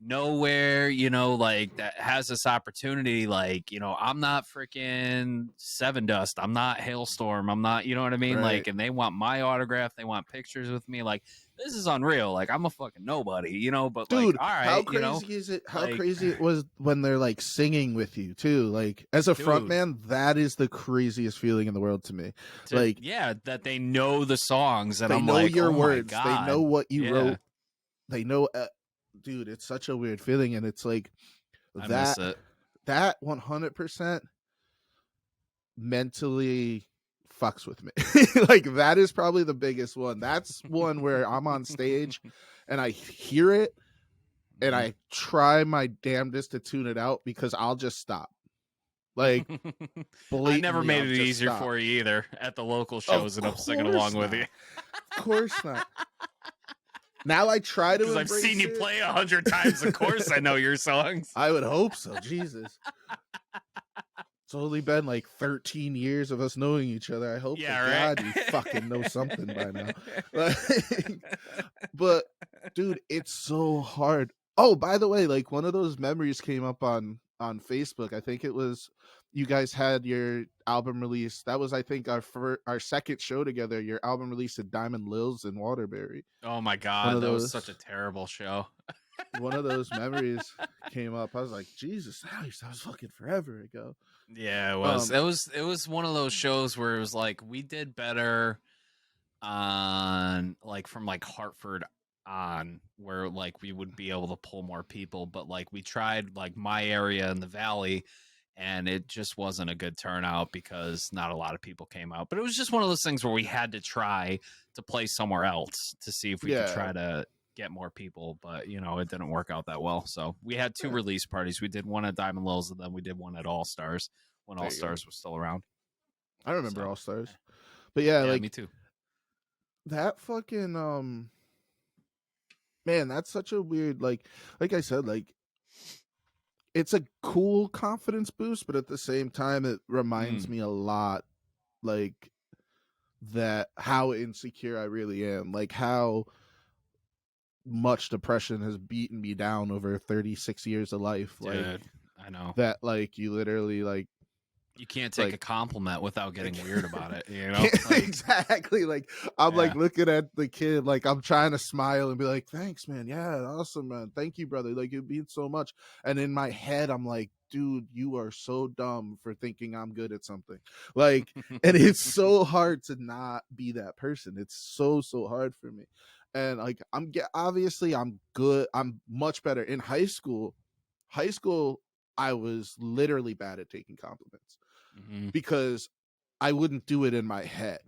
nowhere, you know, like that has this opportunity. Like, you know, I'm not freaking Seven Dust, I'm not Hailstorm, I'm not, you know what I mean? Like, and they want my autograph, they want pictures with me. Like, this is unreal. Like, I'm a fucking nobody, you know, but dude, like, all right, how crazy, you know, is it, how like, crazy it was when they're like singing with you too. Like as a front man, that is the craziest feeling in the world to me. Like, yeah, that they know the songs and they I'm know like, your oh words, my they God. know what you wrote, they know dude, it's such a weird feeling. And it's like I miss it. That 100% mentally fucks with me. Like that is probably the biggest one. That's one where I'm on stage and I hear it and I try my damnedest to tune it out, because I'll just stop. Like I never made it easier stop. for you either at the local shows, and I'm singing along with you. Of course not. Now I try to, because I've seen you play 100 times. Of course, I know your songs. I would hope so. Jesus, it's only been like 13 years of us knowing each other. I hope God you fucking know something by now. Like, but dude, it's so hard. Oh, by the way, like one of those memories came up on Facebook. I think it was, you guys had your album release. That was, I think, our second show together. Your album release at Diamond Lils in Waterbury. Oh my God, that was such a terrible show. one of those memories came up. I was like, Jesus, that was fucking forever ago. Yeah, it was. It was one of those shows where it was like we did better on like from like Hartford on, where like we would be able to pull more people, but like we tried like my area in the valley, and it just wasn't a good turnout because not a lot of people came out. But it was just one of those things where we had to try to play somewhere else to see if we could try to get more people, but you know, it didn't work out that well. So we had two release parties. We did one at Diamond Lil's, and then we did one at All Stars when All Stars was still around. I remember All Stars. But yeah, like me too. That fucking man, that's such a weird, like I said, like it's a cool confidence boost, but at the same time it reminds me a lot like that how insecure I really am, like how much depression has beaten me down over 36 years of life. Dude, like I know that, like you literally like you can't take a compliment without getting weird about it, you know? Like, exactly. Like I'm like looking at the kid, like I'm trying to smile and be like, thanks, man. Yeah, awesome, man. Thank you, brother. Like it means so much. And in my head, I'm like, dude, you are so dumb for thinking I'm good at something. Like, and it's so hard to not be that person. It's so hard for me. And like obviously I'm good. I'm much better in high school. I was literally bad at taking compliments because I wouldn't do it in my head.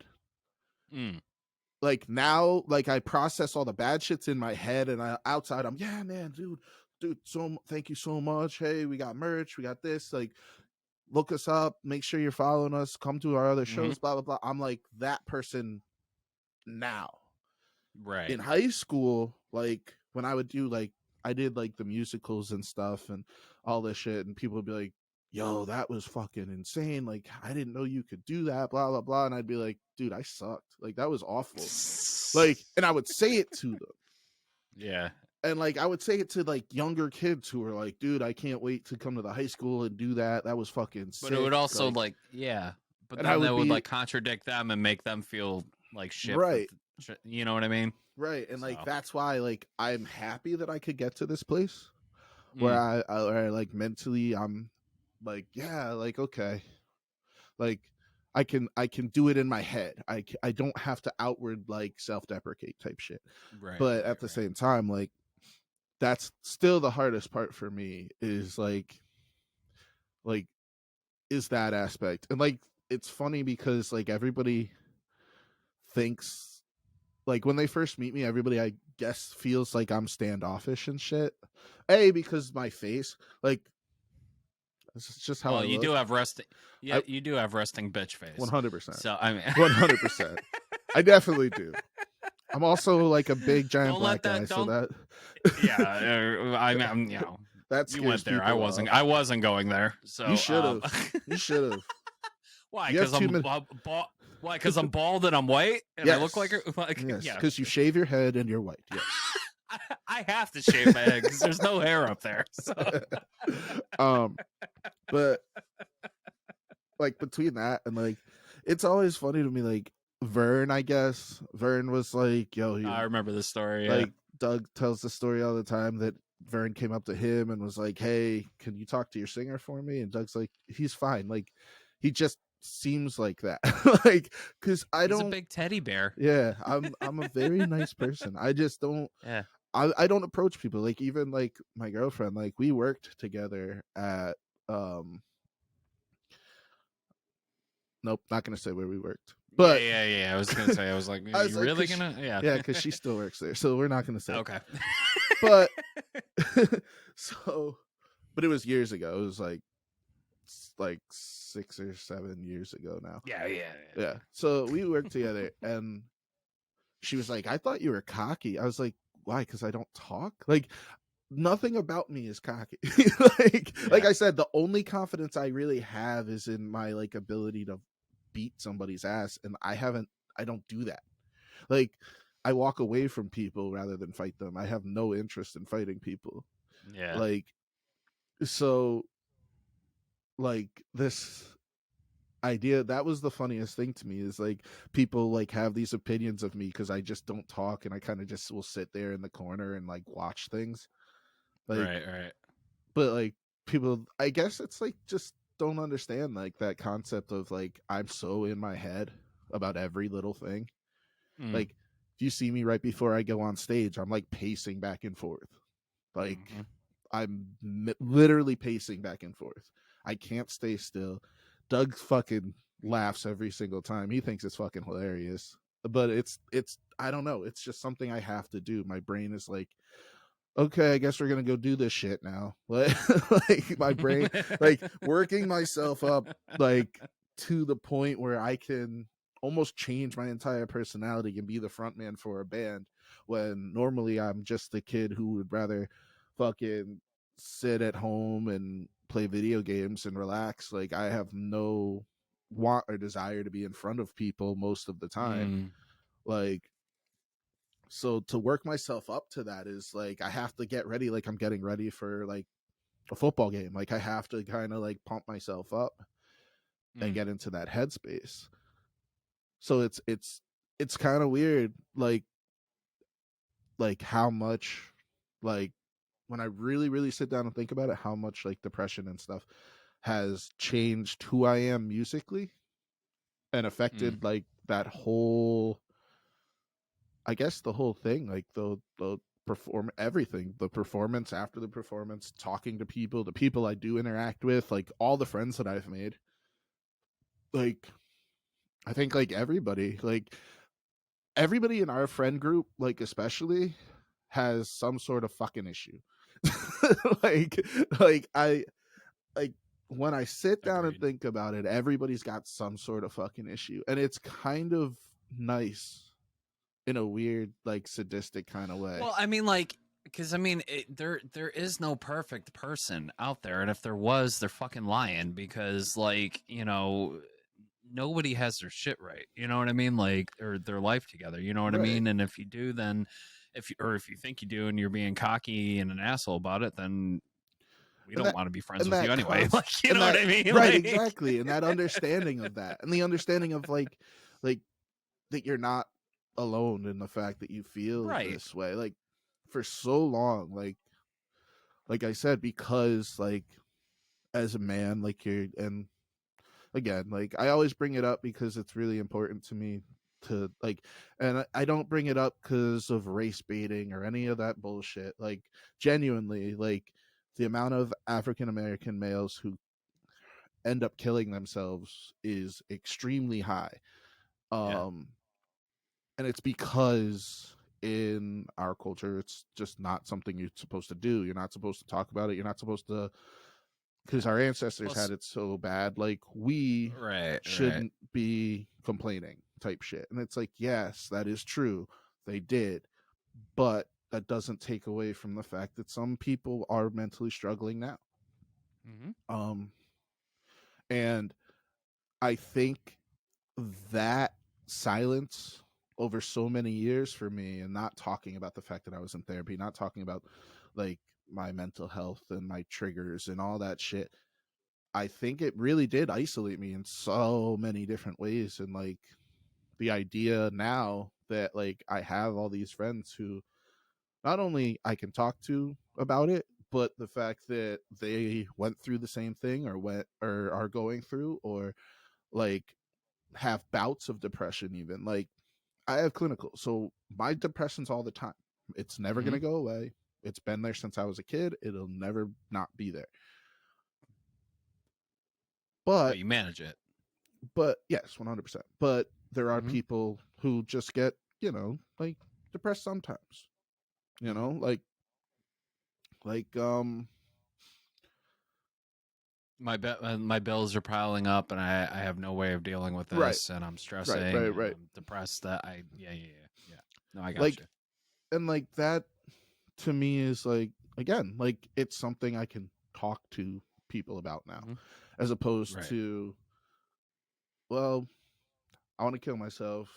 Like now, like I process all the bad shits in my head, and outside I'm, yeah, man, dude, so thank you so much. Hey, we got merch, we got this. Like, look us up, make sure you're following us, come to our other shows, blah blah blah. I'm like that person now. Right. In high school, like when I would do like I did like the musicals and stuff and all this shit, and people would be like, yo, that was fucking insane. Like, I didn't know you could do that, blah, blah, blah. And I'd be like, dude, I sucked. Like, that was awful. Like, and I would say it to them. Yeah. And like, I would say it to like younger kids who were like, dude, I can't wait to come to the high school and do that. That was fucking sick. But it would also but then that would like contradict them and make them feel like shit. Right. You know what I mean? Right. And like, that's why like I'm happy that I could get to this place where I like mentally I'm like, yeah, like, okay, like I can do it in my head. I don't have to outward like self-deprecate type shit. Right. But at the same time, like that's still the hardest part for me is like is that aspect. And like it's funny because like everybody thinks like when they first meet me, everybody I guess feels like I'm standoffish and shit. Because my face, like it's just how you do have resting. Yeah, you do have resting bitch face. 100%. So I mean, 100%. I definitely do. I'm also like a big giant black guy, so that. Yeah, I'm you know. That you went there. I wasn't going there. So you should have. You should have. Why? Because why? Because I'm bald and I'm white and I look like yes, because you shave your head and you're white. Yes. I have to shave my head because there's no hair up there. So. But like between that and like, it's always funny to me. Like Vern, I guess Vern was like, "Yo," I remember this story. Like Doug tells the story all the time that Vern came up to him and was like, "Hey, can you talk to your singer for me?" And Doug's like, "He's fine. Like, he just seems like that." Like, because he's a big teddy bear. Yeah, I'm a very nice person. I just don't. Yeah. I don't approach people. Like even like my girlfriend. Like we worked together at Nope, not gonna say where we worked. But yeah. I was gonna say. I was like, are you really gonna? Yeah. Yeah, because she still works there, so we're not gonna say. Okay. But but it was years ago. It was like 6 or 7 years ago now. Yeah. So we worked together, and she was like, "I thought you were cocky." I was like, "Why? Because I don't talk." Like, nothing about me is cocky. Like I said, the only confidence I really have is in my like ability to beat somebody's ass, and I don't do that. Like, I walk away from people rather than fight them. I have no interest in fighting people. Yeah. Like, so like this idea, that was the funniest thing to me, is like people like have these opinions of me because I just don't talk and I kind of just will sit there in the corner and like watch things. Like, right. but like people, I guess it's like just don't understand like that concept of like I'm so in my head about every little thing. Mm. Like if you see me right before I go on stage, I'm like pacing back and forth. Like I'm literally pacing back and forth. I can't stay still. Doug fucking laughs every single time. He thinks it's fucking hilarious. But it's I don't know. It's just something I have to do. My brain is like, okay, I guess we're gonna go do this shit now. Like my brain, like working myself up like to the point where I can almost change my entire personality and be the front man for a band when normally I'm just the kid who would rather fucking sit at home and play video games and relax. Like I have no want or desire to be in front of people most of the time. Like, so to work myself up to that is like I have to get ready like I'm getting ready for like a football game. Like I have to kind of like pump myself up and get into that headspace. So it's kind of weird like how much like when I really sit down and think about it, how much like depression and stuff has changed who I am musically and affected like that whole, I guess the whole thing, like the perform everything, the performance after the performance, talking to people, the people I do interact with, like all the friends that I've made. Like I think like everybody in our friend group, like especially, has some sort of fucking issue. like I like when I sit down and think about it, everybody's got some sort of fucking issue. And it's kind of nice in a weird, like sadistic kind of way. Well, I mean, like, because I mean, there is no perfect person out there, and if there was, they're fucking lying. Because, like, you know, nobody has their shit right. You know what I mean? Like, or their life together. You know what I mean? And if you do, then if you think you do, and you're being cocky and an asshole about it, then we don't want to be friends with you anyway. Like, you know what I mean? Right, like, exactly. And that understanding of that, and the understanding of like that you're not alone in the fact that you feel this way. Like for so long, like I said, because like as a man, like you're, and again, like I always bring it up because it's really important to me to like, and I don't bring it up because of race baiting or any of that bullshit. Like genuinely, like the amount of African American males who end up killing themselves is extremely high. And it's because in our culture it's just not something you're supposed to do. You're not supposed to talk about it. You're not supposed to, because our ancestors had it so bad, like we shouldn't be complaining type shit. And it's like, yes, that is true, they did, but that doesn't take away from the fact that some people are mentally struggling now. And I think that silence over so many years for me, and not talking about the fact that I was in therapy, not talking about like my mental health and my triggers and all that shit, I think it really did isolate me in so many different ways. And like the idea now that like I have all these friends who not only I can talk to about it, but the fact that they went through the same thing or went or are going through, or like have bouts of depression. Even like I have clinical, so my depression's all the time. It's never going to go away. It's been there since I was a kid. It'll never not be there. But you manage it. But yes, 100%. But there are people who just get, you know, like depressed sometimes. You know, like my bills are piling up, and I have no way of dealing with this, and I'm stressing, and I'm depressed. That yeah. No, I got like, you. And like that to me is like, again, like it's something I can talk to people about now, as opposed to, well, I want to kill myself.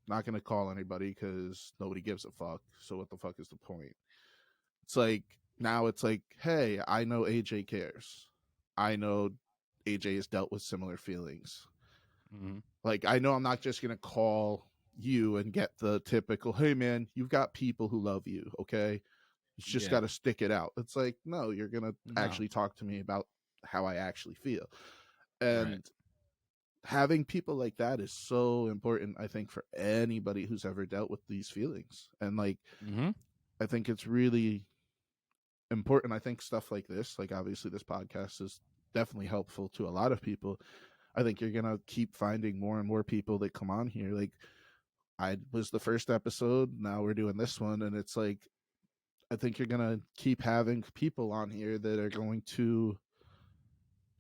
Not going to call anybody because nobody gives a fuck. So what the fuck is the point? It's like, now it's like, hey, I know AJ cares. I know AJ has dealt with similar feelings. Like, I know I'm not just going to call you and get the typical, hey man, you've got people who love you. Okay. It's just Yeah. got to stick it out. It's like, no, you're going to No. actually talk to me about how I actually feel. Right. And having people like that is so important, I think, for anybody who's ever dealt with these feelings. And like, Mm-hmm. I think it's really important. I think stuff like this, like obviously this podcast is definitely helpful to a lot of people. I think you're going to keep finding more and more people that come on here. Like, I was the first episode, now we're doing this one, and it's like, I think you're going to keep having people on here that are going to,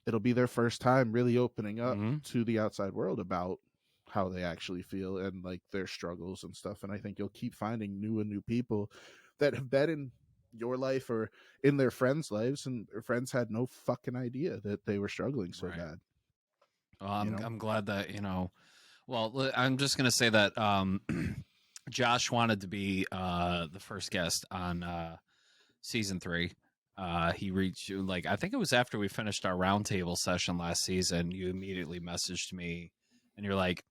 it'll be their first time really opening up Mm-hmm. to the outside world about how they actually feel and like their struggles and stuff. And I think you'll keep finding new and new people that have been in your life or in their friends' lives, and their friends had no fucking idea that they were struggling so Right. bad. Well, You know? I'm glad that, well, I'm just going to say that Josh wanted to be the first guest on season 3. He reached you, like, I think it was after we finished our roundtable session last season. You immediately messaged me and you're like,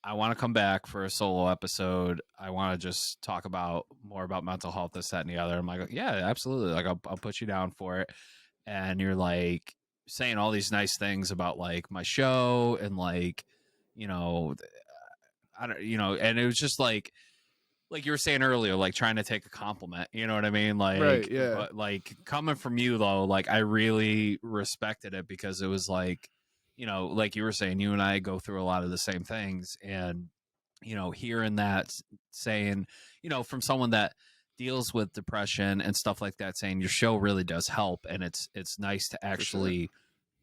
I want to come back for a solo episode. I want to just talk about more about mental health, this, that, and the other. I'm like, yeah, absolutely. Like, I'll put you down for it. And you're like saying all these nice things about like my show and like, you know, I don't, and it was just like you were saying earlier, like trying to take a compliment, you know what I mean? Like, Right, yeah. But like coming from you though, like I really respected it because it was like, like you were saying, you and I go through a lot of the same things, and hearing that, saying, from someone that deals with depression and stuff like that, saying your show really does help, and it's nice to actually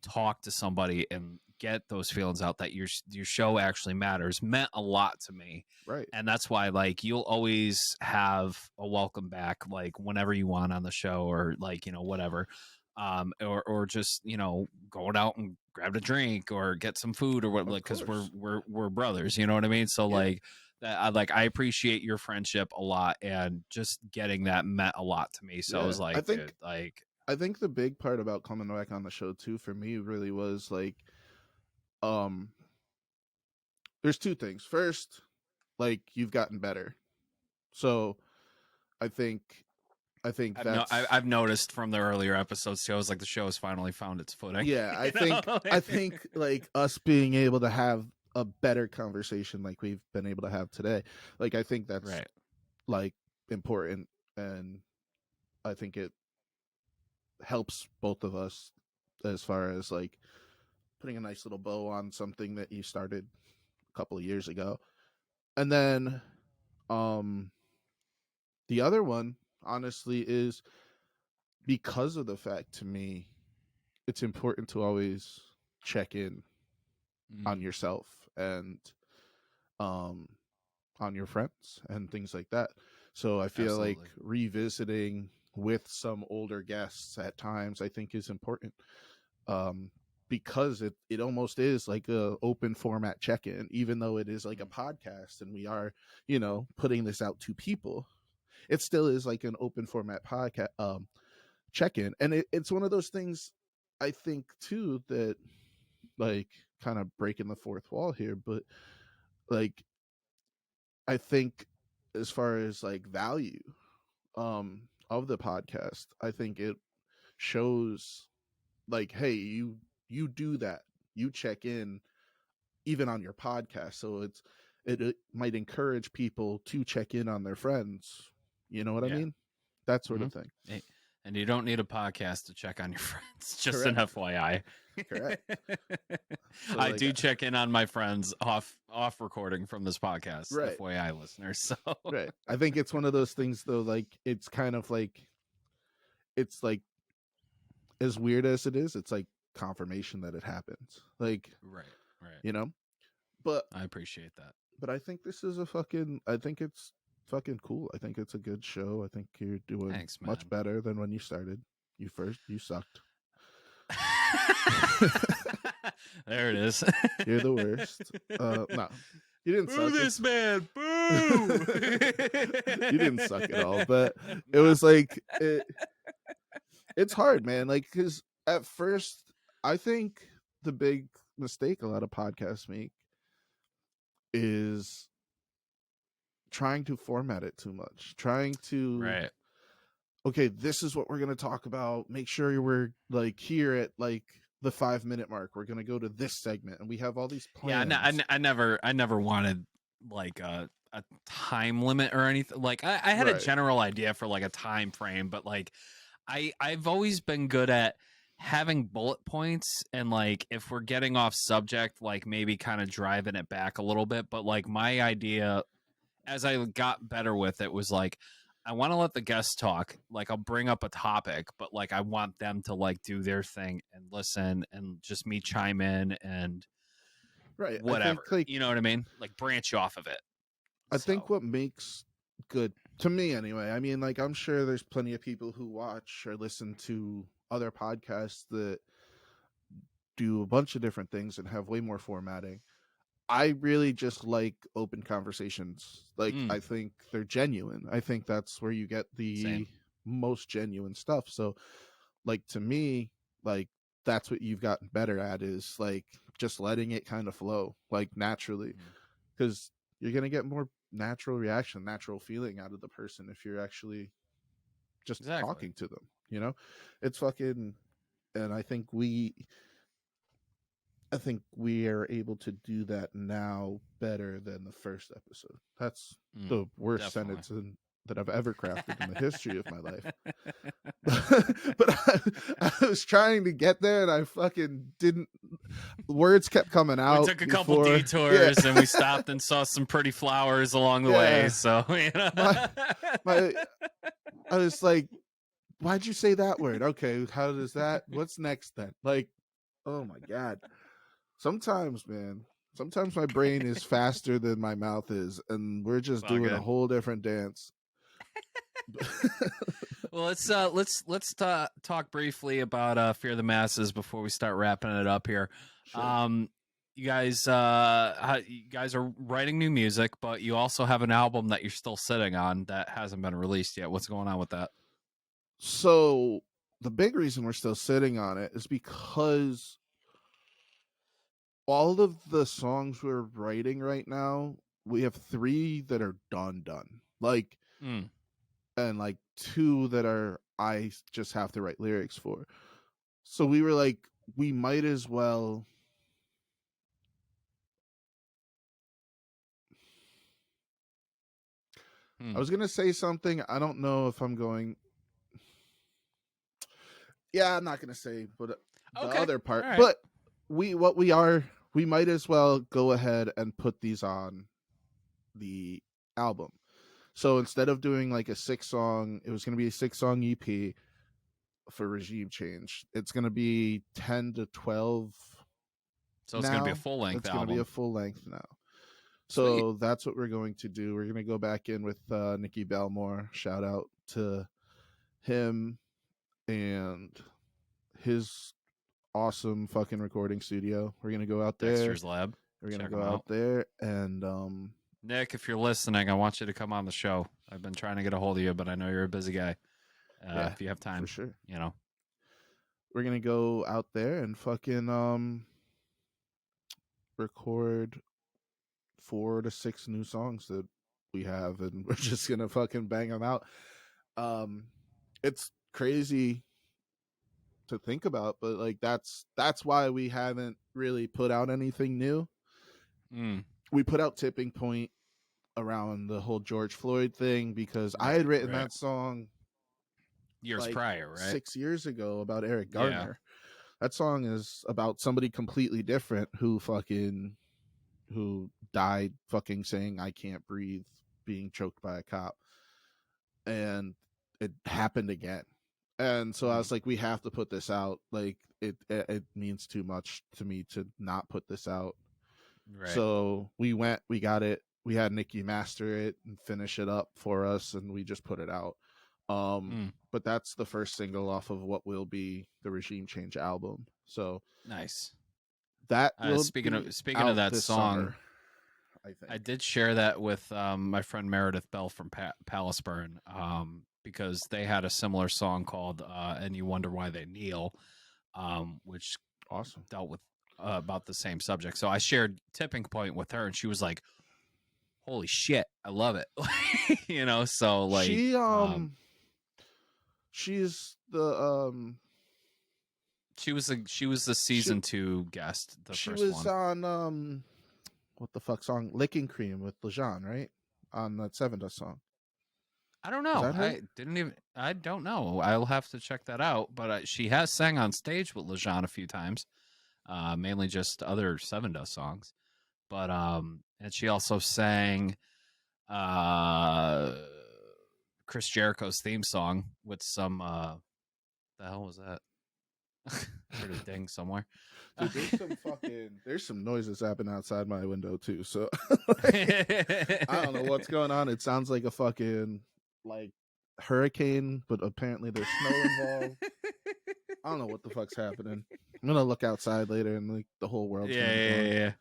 talk to somebody and get those feelings out, that your show actually matters, meant a lot to me. Right. And that's why, like, you'll always have a welcome back, like whenever you want on the show, or like, whatever. Or just, going out and grab a drink or get some food or what, like, because we're brothers, you know what I mean? So like that, I appreciate your friendship a lot, and just getting that meant a lot to me. So I was like, dude, like, I think the big part about coming back on the show too for me really was like, there's two things. First, like, you've gotten better, so I think I've noticed from the earlier episodes too. I was like, the show has finally found its footing. Yeah, I think like us being able to have a better conversation like we've been able to have today, like I think that's right. like important, and I think it helps both of us as far as like putting a nice little bow on something that you started a couple of years ago. And then the other one honestly is because of the fact, to me, it's important to always check in on yourself and on your friends and things like that. So I feel like revisiting with some older guests at times, I think, is important, because it almost is like a open format check-in, even though it is like a podcast and we are, putting this out to people. It still is like an open format podcast check-in, and it's one of those things, I think, too, that, like, kind of breaking the fourth wall here, but like, I think as far as like value of the podcast, I think it shows like, hey, you do that, you check in even on your podcast, so it might encourage people to check in on their friends, you know what I mean, that sort of thing. And you don't need a podcast to check on your friends, just an Correct. FYI. Correct. So, I like, do check in on my friends off recording from this podcast, right, FYI listeners. So right, I think it's one of those things though, like, it's kind of like, it's like, as weird as it is, it's like confirmation that it happens, like, right. But I appreciate that. But I think this is I think it's fucking cool. I think it's a good show. I think you're doing much better than when you started. You sucked. There it is. You're the worst. No, you didn't suck. Boo this man. Boo. You didn't suck at all, but it was like, it's hard, man. Like, because at first, I think the big mistake a lot of podcasts make is trying to format it too much, trying to okay, this is what we're going to talk about. Make sure we're like here at like the 5-minute mark. We're going to go to this segment, and we have all these Yeah, plans. I never wanted like a time limit or anything. Like I had a Right. general idea for like a time frame, but like I've always been good at having bullet points, and like if we're getting off subject, like maybe kind of driving it back a little bit. But like my idea as I got better with it was like I want to let the guests talk. Like I'll bring up a topic, but like I want them to like do their thing and listen and just me chime in and Right. I whatever. think like You know what I mean? Like branch off of it. I So think what makes good to me anyway. I mean, like I'm sure there's plenty of people who watch or listen to other podcasts that do a bunch of different things and have way more formatting. I really just like open conversations. Like I think they're genuine. I think that's where you get the Same. most genuine stuff. So like to me, like that's what you've gotten better at is like just letting it kind of flow like naturally, because you're going to get more natural reaction, natural feeling out of the person if you're actually just talking to them, you know. It's fucking, and I think we are able to do that now better than the first episode. That's the worst sentence that I've ever crafted in the history of my life. But I was trying to get there and I fucking didn't. Words kept coming out. We took a couple detours and we stopped and saw some pretty flowers along the way. So, you know. I was like, why'd you say that word? Okay, how does that? What's next then? Like, oh my God. Sometimes, man, my brain is faster than my mouth is, and we're just doing a whole different dance. Well, let's talk briefly about Fear the Masses before we start wrapping it up here. Sure. You guys are writing new music, but you also have an album that you're still sitting on that hasn't been released yet. What's going on with that? So the big reason we're still sitting on it is because all of the songs we're writing right now, we have 3 that are done. Like, and like 2 that are I just have to write lyrics for. So we were like, we might as well. I was gonna say something. I don't know if I'm going. Yeah, I'm not gonna say, but the other part. Right. But we might as well go ahead and put these on the album. So instead of doing like a 6-song, it was going to be a 6-song EP for Regime Change. It's going to be 10 to 12. So it's going to be a full length album. It's going to be a full length now. So that's what we're going to do. We're going to go back in with Nikki Belmore. Shout out to him and his awesome fucking recording studio. We're going to go out there. Dexter's Lab. We're going to go out there and Nick, if you're listening, I want you to come on the show. I've been trying to get a hold of you, but I know you're a busy guy. If you have time, for sure. You know, we're gonna go out there and fucking record 4 to 6 new songs that we have, and we're just gonna fucking bang them out. It's crazy to think about, but like that's why we haven't really put out anything new. We put out Tipping Point around the whole George Floyd thing because I had written that song years prior, right? 6 years ago about Eric Garner. That song is about somebody completely different who died fucking saying I can't breathe, being choked by a cop. And it happened again. And so I was like, we have to put this out. Like it means too much to me to not put this out. Right. So we got it. We had Nikki master it and finish it up for us, and we just put it out. But that's the first single off of what will be the Regime Change album. So nice. That speaking of that song, summer, I think I did share that with my friend Meredith Bell from Palace Burn, because they had a similar song called "And You Wonder Why They Kneel," which dealt with about the same subject. So I shared Tipping Point with her, and she was like, "Holy shit, I love it!" You know, so like she She's the She was the season 2 guest, the she first was one. on what the fuck song? Licking Cream with Lejean, right? On that Seven Dust song. I don't Is know. that her? I don't know. I'll have to check that out. But she has sang on stage with Lejean a few times, mainly just other Seven Dust songs. But and she also sang Chris Jericho's theme song with some the hell was that? I heard a ding somewhere. Dude, there's some noises happening outside my window too. So I don't know what's going on. It sounds like a fucking like hurricane, but apparently there's snow involved. I don't know what the fuck's happening. I'm gonna look outside later and like the whole world's gonna be gone.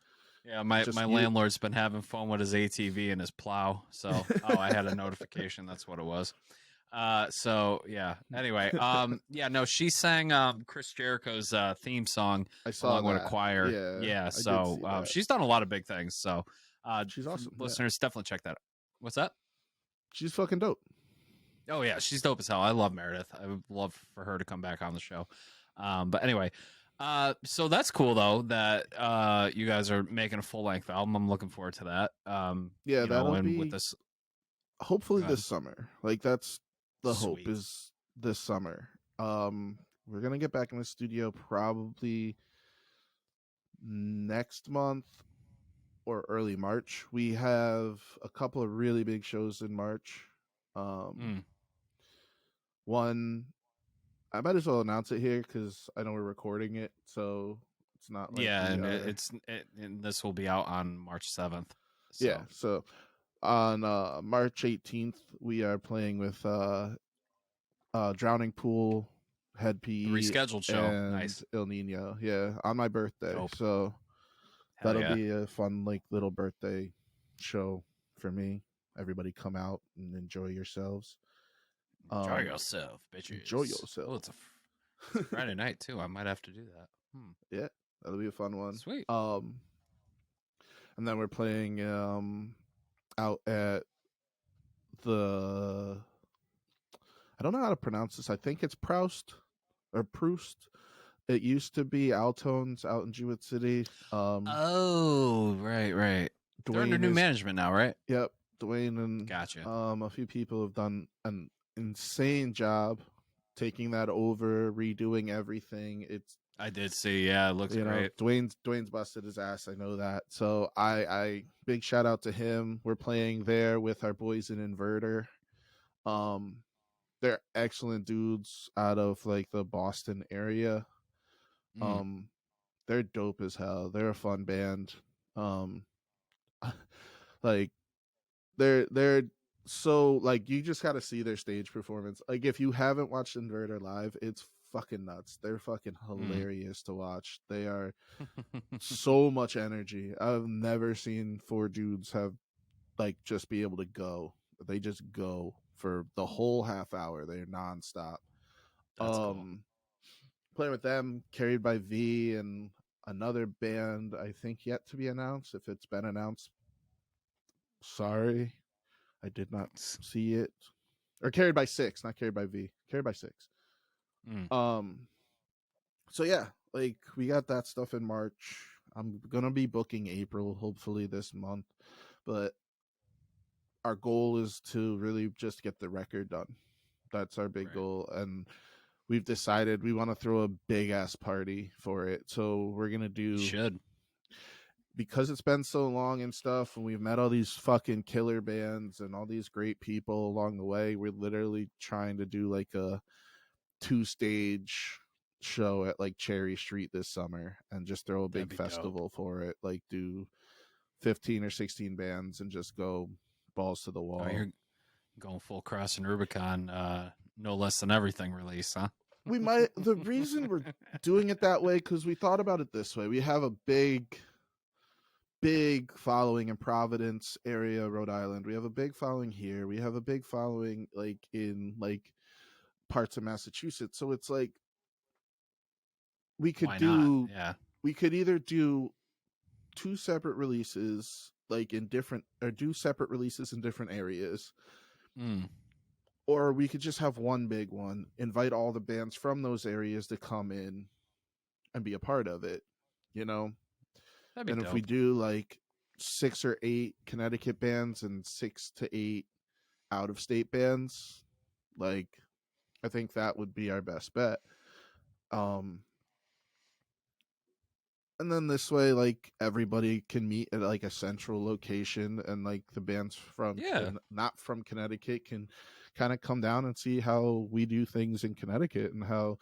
Yeah, my landlord's been having fun with his ATV and his plow. So I had a notification. That's what it was. So yeah. Anyway, yeah, no, she sang Chris Jericho's theme song I saw along with a choir. Yeah. So she's done a lot of big things. So she's awesome. Listeners, definitely check that out. What's that? She's fucking dope. Oh yeah, she's dope as hell. I love Meredith. I would love for her to come back on the show. But anyway, so that's cool though that you guys are making a full length album. I'm looking forward to that. Yeah, that'll be with this. Hopefully this summer. Like that's the Sweet. hope is this summer. We're gonna get back in the studio probably next month or early March. We have a couple of really big shows in March. One, I might as well announce it here because I know we're recording it, so it's not like and this will be out on March 7th. So. Yeah, so on March 18th we are playing with Drowning Pool, Head PE, the rescheduled show, and nice. El Nino. Yeah, on my birthday. Dope. So that'll be a fun like little birthday show for me. Everybody come out and enjoy yourselves. Enjoy yourself, bitches. Enjoy yourself. Oh, it's a Friday night too. I might have to do that. Yeah, that'll be a fun one. Sweet. And then we're playing out at the, I don't know how to pronounce this. I think it's Proust or Proust. It used to be Altones out in Jewett City. Oh, right. They're under new management now, right? Yep. Dwayne and gotcha. A few people have done an insane job taking that over, redoing everything. I did see, yeah, it looks great. Dwayne's busted his ass, I know that. So I big shout out to him. We're playing there with our boys in Inverter. They're excellent dudes out of like the Boston area. They're dope as hell. They're a fun band. Like they're so like you just gotta see their stage performance. Like if you haven't watched Inverter live, it's fucking nuts. They're fucking hilarious to watch. They are so much energy. I've never seen 4 dudes have like just be able to go. They just go for the whole half hour. They're nonstop. That's cool. Playing with them, Carried by V, and another band I think yet to be announced. If it's been announced, sorry, I did not see it. Or Carried by 6, not Carried by V. Carried by 6. So yeah, like we got that stuff in March. I'm gonna be booking April, hopefully this month, but our goal is to really just get the record done. That's our big goal, and we've decided we want to throw a big ass party for it. So we're gonna do because it's been so long and stuff, and we've met all these fucking killer bands and all these great people along the way. We're literally trying to do like a 2-stage show at like Cherry Street this summer and just throw a big festival for it. Like do 15 or 16 bands and just go balls to the wall. Oh, you're going full Cross and Rubicon, no less than everything release, huh? We might. The reason we're doing it that way because we thought about it this way. We have a big following in Providence area, Rhode Island. We have a big following here. We have a big following like in like parts of Massachusetts. So it's like we could we could either do 2 separate releases like in different, or do separate releases in different areas, Or we could just have one big one, invite all the bands from those areas to come in and be a part of it, you know? That'd be And dope. if we do like 6 or 8 Connecticut bands and 6 to 8 out of state bands, like I think that would be our best bet. And then this way, like everybody can meet at like a central location, and like the bands from not from Connecticut can kind of come down and see how we do things in Connecticut and how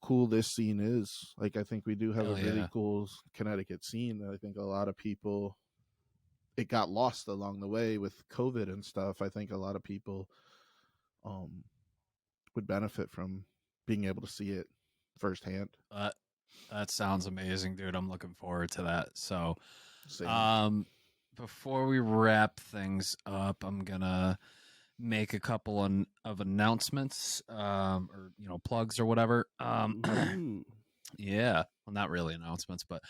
cool this scene is. Like I think we do have a really cool Connecticut scene. I think a lot of people, it got lost along the way with COVID and stuff. I think a lot of people would benefit from being able to see it firsthand. That sounds amazing, dude. I'm looking forward to that. So, Same. Before we wrap things up, I'm gonna make a couple of announcements, or plugs or whatever. Yeah, well, not really announcements, but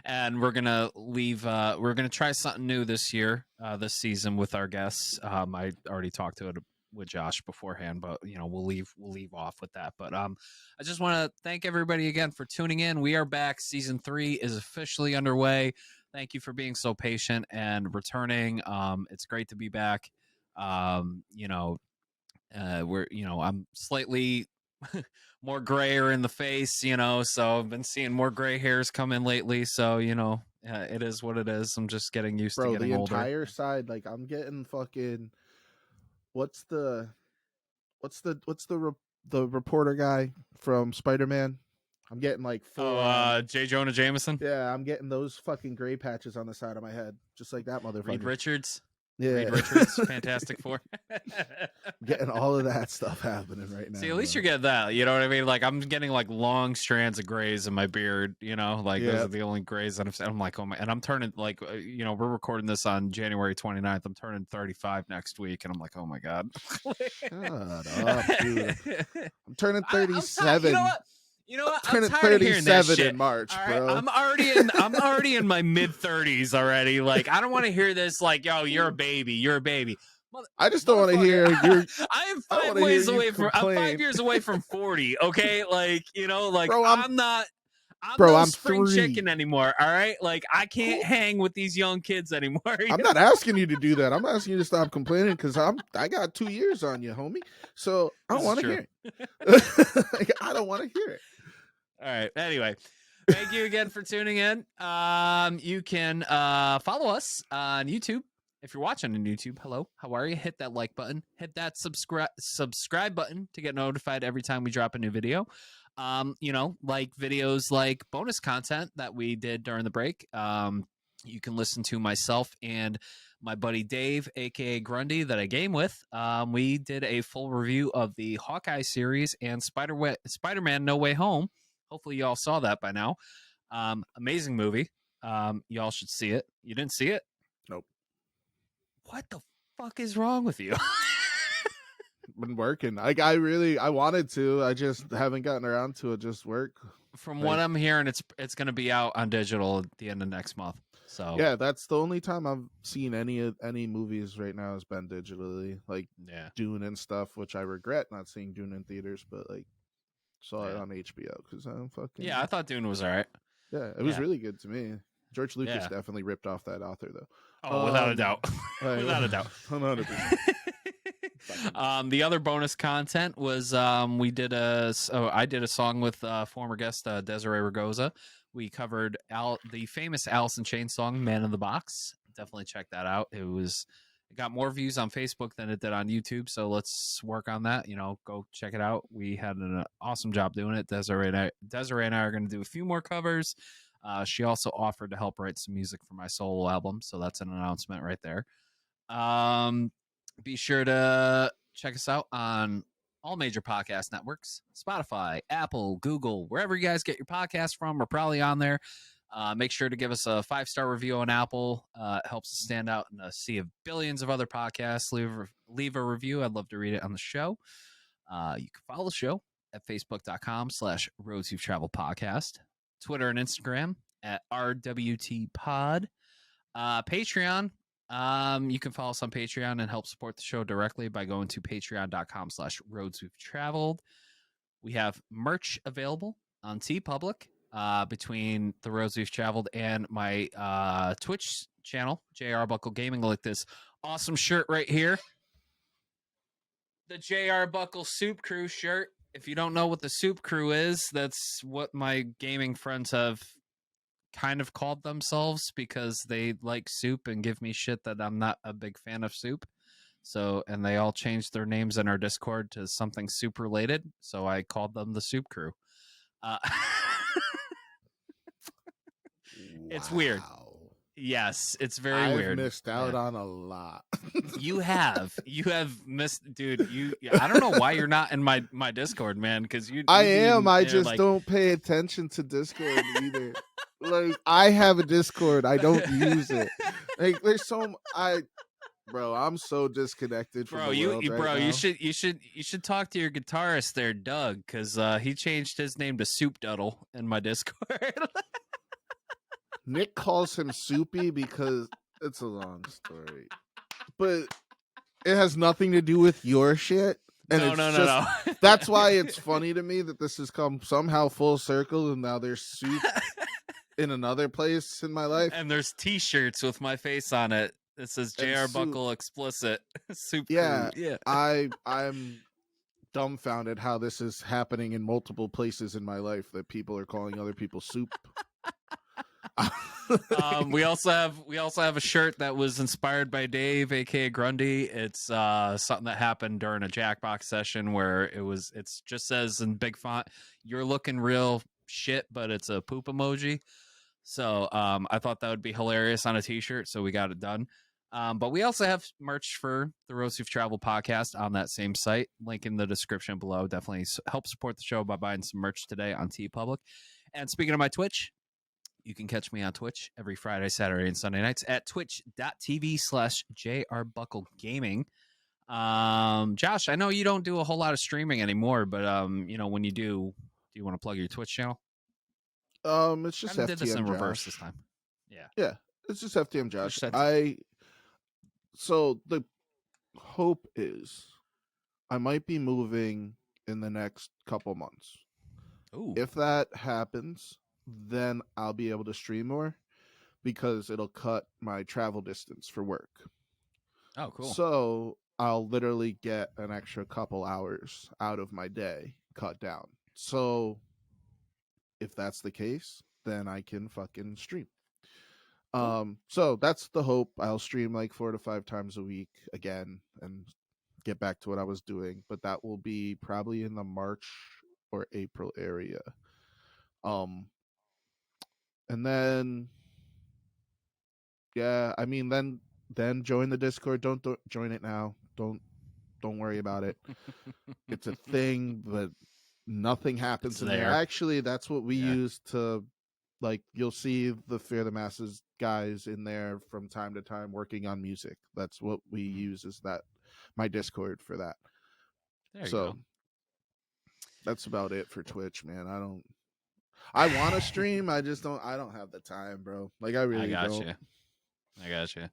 and we're gonna leave. We're gonna try something new this year, this season with our guests. I already talked to it with Josh beforehand, but we'll leave off with that. But I just want to thank everybody again for tuning in. We are back. Season 3 is officially underway. Thank you for being so patient and returning. It's great to be back. We're I'm slightly more grayer in the face, so I've been seeing more gray hairs come in lately. So it is what it is. I'm just getting used to getting older. The entire side, like I'm getting fucking. What's the reporter guy from Spider-Man? I'm getting like J. Jonah Jameson. Yeah, I'm getting those fucking gray patches on the side of my head, just like that motherfucker. Reed Richards. Yeah, Reed Richards, Fantastic Four. Getting all of that stuff happening right now. See, at least you get that. You know what I mean? Like I'm getting like long strands of grays in my beard. Those are the only grays that I'm like, oh my! And I'm turning like, we're recording this on January 29th. I'm turning 35 next week, and I'm like, oh my god. Shut up, dude. I'm turning 37. You know what? I'm turning 37 in March, bro. I'm already in my mid 30s already. Like, I don't want to hear this. Like, yo, you're a baby. You're a baby. I just don't want to hear you. I am 5 years away from. I'm 5 years away from 40. Okay, bro, I'm not. I'm spring 3. chicken anymore. All right, like I can't hang with these young kids anymore. I'm not asking you to do that. I'm asking you to stop complaining because I got 2 years on you, homie. So I don't want to hear it. I don't want to hear it. All right. Anyway, thank you again for tuning in. You can follow us on YouTube. If you're watching on YouTube, hello, how are you? Hit that like button. Hit that subscribe button to get notified every time we drop a new video. Like videos like bonus content that we did during the break. You can listen to myself and my buddy Dave, aka Grundy, that I game with. We did a full review of the Hawkeye series and Spider-Man No Way Home. Hopefully you all saw that by now. Amazing movie. Y'all should see it. You didn't see it? Nope. What the fuck is wrong with you? Been working. Like I wanted to. I just haven't gotten around to it. Just work. From what I'm hearing, it's going to be out on digital at the end of next month. So yeah, that's the only time I've seen any movies right now has been digitally, like Dune and stuff, which I regret not seeing Dune in theaters, but like saw it on HBO because I'm fucking. I thought Dune was all right. Yeah, it was really good to me. George Lucas definitely ripped off that author though. Oh, without a doubt. Without a doubt. 100%. The other bonus content was I did a song with former guest Desiree Ragosa. We covered the famous Alice in Chains song "Man in the Box." Definitely check that out. It got more views on Facebook than it did on YouTube, so let's work on that. Go check it out. We had an awesome job doing it. Desiree and I are going to do a few more covers. She also offered to help write some music for my solo album, so that's an announcement right there. Be sure to check us out on all major podcast networks: Spotify, Apple, Google, wherever you guys get your podcast from. We're probably on there. Make sure to give us a 5-star review on Apple. It helps us stand out in a sea of billions of other podcasts. Leave a review. I'd love to read it on the show. You can follow the show at facebook.com/Roads You've Traveled Podcast, Twitter and Instagram at RWT Pod, Patreon. You can follow us on Patreon and help support the show directly by going to patreon.com/roads we've traveled. We have merch available on TeePublic between the roads we've traveled and my Twitch channel, JR Buckle Gaming, like this awesome shirt right here. The JR Buckle Soup Crew shirt. If you don't know what the Soup Crew is, that's what my gaming friends have kind of called themselves because they like soup and give me shit that I'm not a big fan of soup. So, and they all changed their names in our Discord to something soup related. So I called them the Soup Crew. It's weird. Yes, it's very weird. I've missed out on a lot. You have missed, dude. I don't know why you're not in my Discord, man. Because I am. I just don't pay attention to Discord either. Like, I have a Discord, I don't use it. Like, there's bro, I'm so disconnected from the world right now. You should talk to your guitarist there, Doug, because he changed his name to Soup Duddle in my Discord. Nick calls him Soupy because it's a long story, but it has nothing to do with your shit. And no. That's why it's funny to me that this has come somehow full circle, and now there's soup in another place in my life. And there's T-shirts with my face on it. It says JR Buckle Explicit Soup. Yeah, Crew. Yeah. I'm dumbfounded how this is happening in multiple places in my life, that people are calling other people soup. We also have a shirt that was inspired by Dave, aka Grundy. It's something that happened during a Jackbox session where it just says in big font, "You're looking real shit," but it's a poop emoji. So I thought that would be hilarious on a t-shirt, so we got it done. But we also have merch for the Roads We've Traveled podcast on that same site. Link in the description below. Definitely help support the show by buying some merch today on TeePublic. And speaking of my Twitch, you can catch me on Twitch every Friday, Saturday, and Sunday nights at twitch.tv/JRBuckleGaming. Josh, I know you don't do a whole lot of streaming anymore, but when you do you want to plug your Twitch channel? It's just FTM did this in Josh. reverse this time. Yeah, it's just FTM Josh. Just So the hope is I might be moving in the next couple months. Ooh. If that happens, then I'll be able to stream more because it'll cut my travel distance for work. Oh, cool. So I'll literally get an extra couple hours out of my day cut down. So if that's the case, then I can fucking stream. So that's the hope. I'll stream like 4 to 5 times a week again and get back to what I was doing, but that will be probably in the March or April area. And then I mean then join the Discord. Don't join it now. Don't worry about it. It's a thing, but nothing happens in there. Actually, that's what we use to, like, you'll see the Fear the Masses guys in there from time to time working on music. That's what we use, is that my Discord for that. There you go. That's about it for Twitch, man. I want to stream. I don't have the time, bro. Like, I really don't. I got you.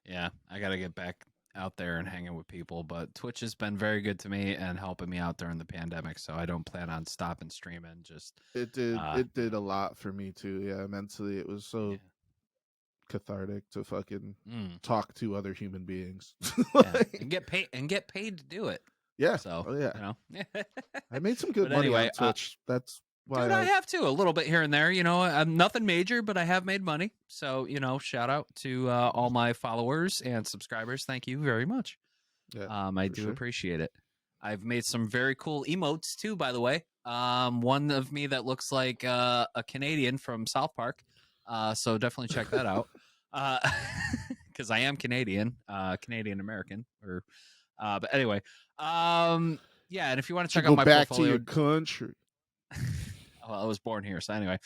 Yeah, I got to get back out there and hanging with people, but Twitch has been very good to me and helping me out during the pandemic, so I don't plan on stopping streaming. It did a lot for me too. Yeah, mentally it was so cathartic to fucking talk to other human beings. And get paid to do it. Yeah. So I made some good money on Twitch. That's why I have to a little bit here and there. Nothing major, but I have made money. So shout out to all my followers and subscribers. Thank you very much. Yeah, I do appreciate it. I've made some very cool emotes too, by the way. One of me that looks like a Canadian from South Park. So definitely check that out. Because I am Canadian, Canadian American. But anyway, and if you want to check out my back portfolio, to your country. Well, I was born here, so anyway.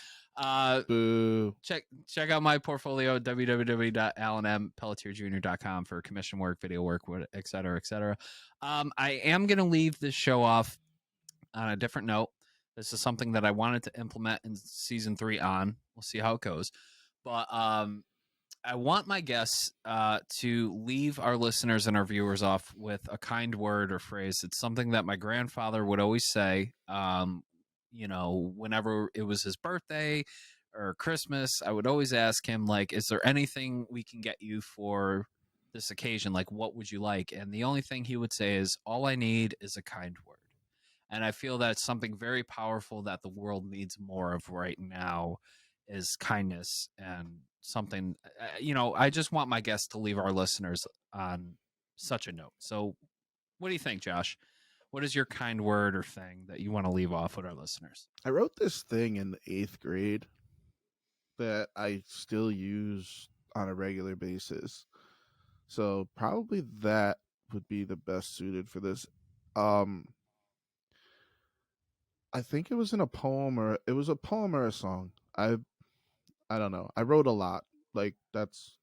Boo. Check out my portfolio at www.alanmpelletierjr.com for commission work, video work, et cetera, et cetera. I am going to leave this show off on a different note. This is something that I wanted to implement in season 3 on. We'll see how it goes. But I want my guests to leave our listeners and our viewers off with a kind word or phrase. It's something that my grandfather would always say. Whenever it was his birthday or Christmas, I would always ask him, like, is there anything we can get you for this occasion? Like, what would you like? And the only thing he would say is, all I need is a kind word. And I feel that's something very powerful that the world needs more of right now is kindness, and something, I just want my guests to leave our listeners on such a note. So what do you think, Josh? What is your kind word or thing that you want to leave off with our listeners? I wrote this thing in the 8th grade that I still use on a regular basis. So probably that would be the best suited for this. I think it was in a poem, or it was a poem or a song. I don't know. I wrote a lot. Like, that's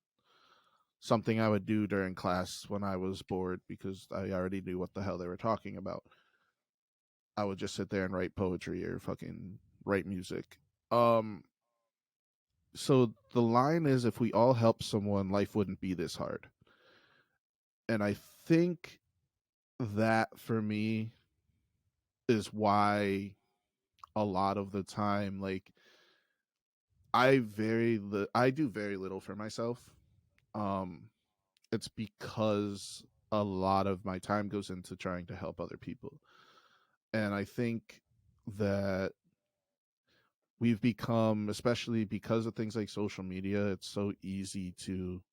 something I would do during class when I was bored because I already knew what the hell they were talking about. I would just sit there and write poetry or fucking write music. So the line is, if we all help someone, life wouldn't be this hard. And I think that for me is why a lot of the time, like, I do very little for myself. It's because a lot of my time goes into trying to help other people. And I think that we've become, especially because of things like social media, it's so easy to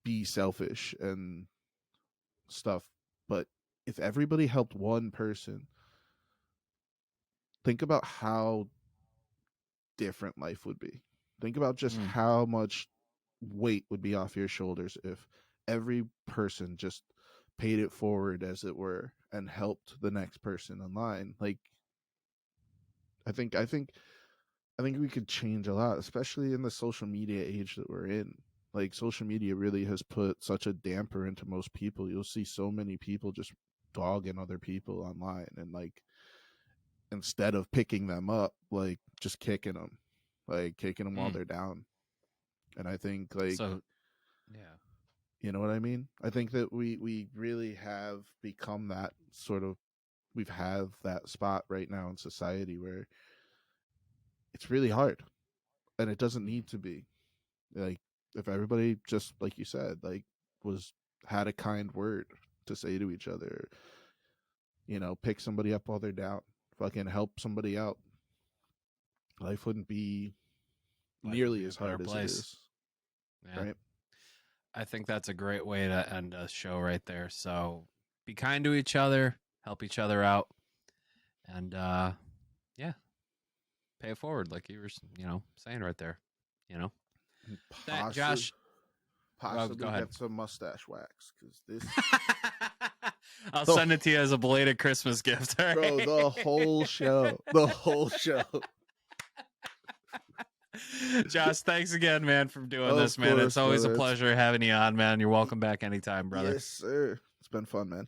be selfish and stuff. But if everybody helped one person, think about how different life would be. Think about just how much weight would be off your shoulders if every person just paid it forward, as it were, and helped the next person in line. Like, I think we could change a lot, especially in the social media age that we're in. Like, social media really has put such a damper into most people. You'll see so many people just dogging other people online, and, like, instead of picking them up, like, just kicking them while they're down. And I think, like, So, yeah, you know what I mean? I think that we really have become that sort of, we've have that spot right now in society where it's really hard, and it doesn't need to be. Like, if everybody, just like you said, like, had a kind word to say to each other, pick somebody up while they're down, fucking help somebody out, life wouldn't be nearly as hard as it is. Yeah. Right? I think that's a great way to end a show right there. So be kind to each other, help each other out, and pay it forward, like you were, saying right there. Josh, Possibly go ahead. get some mustache wax, because this I'll send it to you as a belated Christmas gift. All right? Bro, the whole show. Josh, thanks again, man, for doing this, man. Course, it's always brother. a pleasure having you on, man. You're welcome back anytime, brother. Yes, sir. It's been fun, man.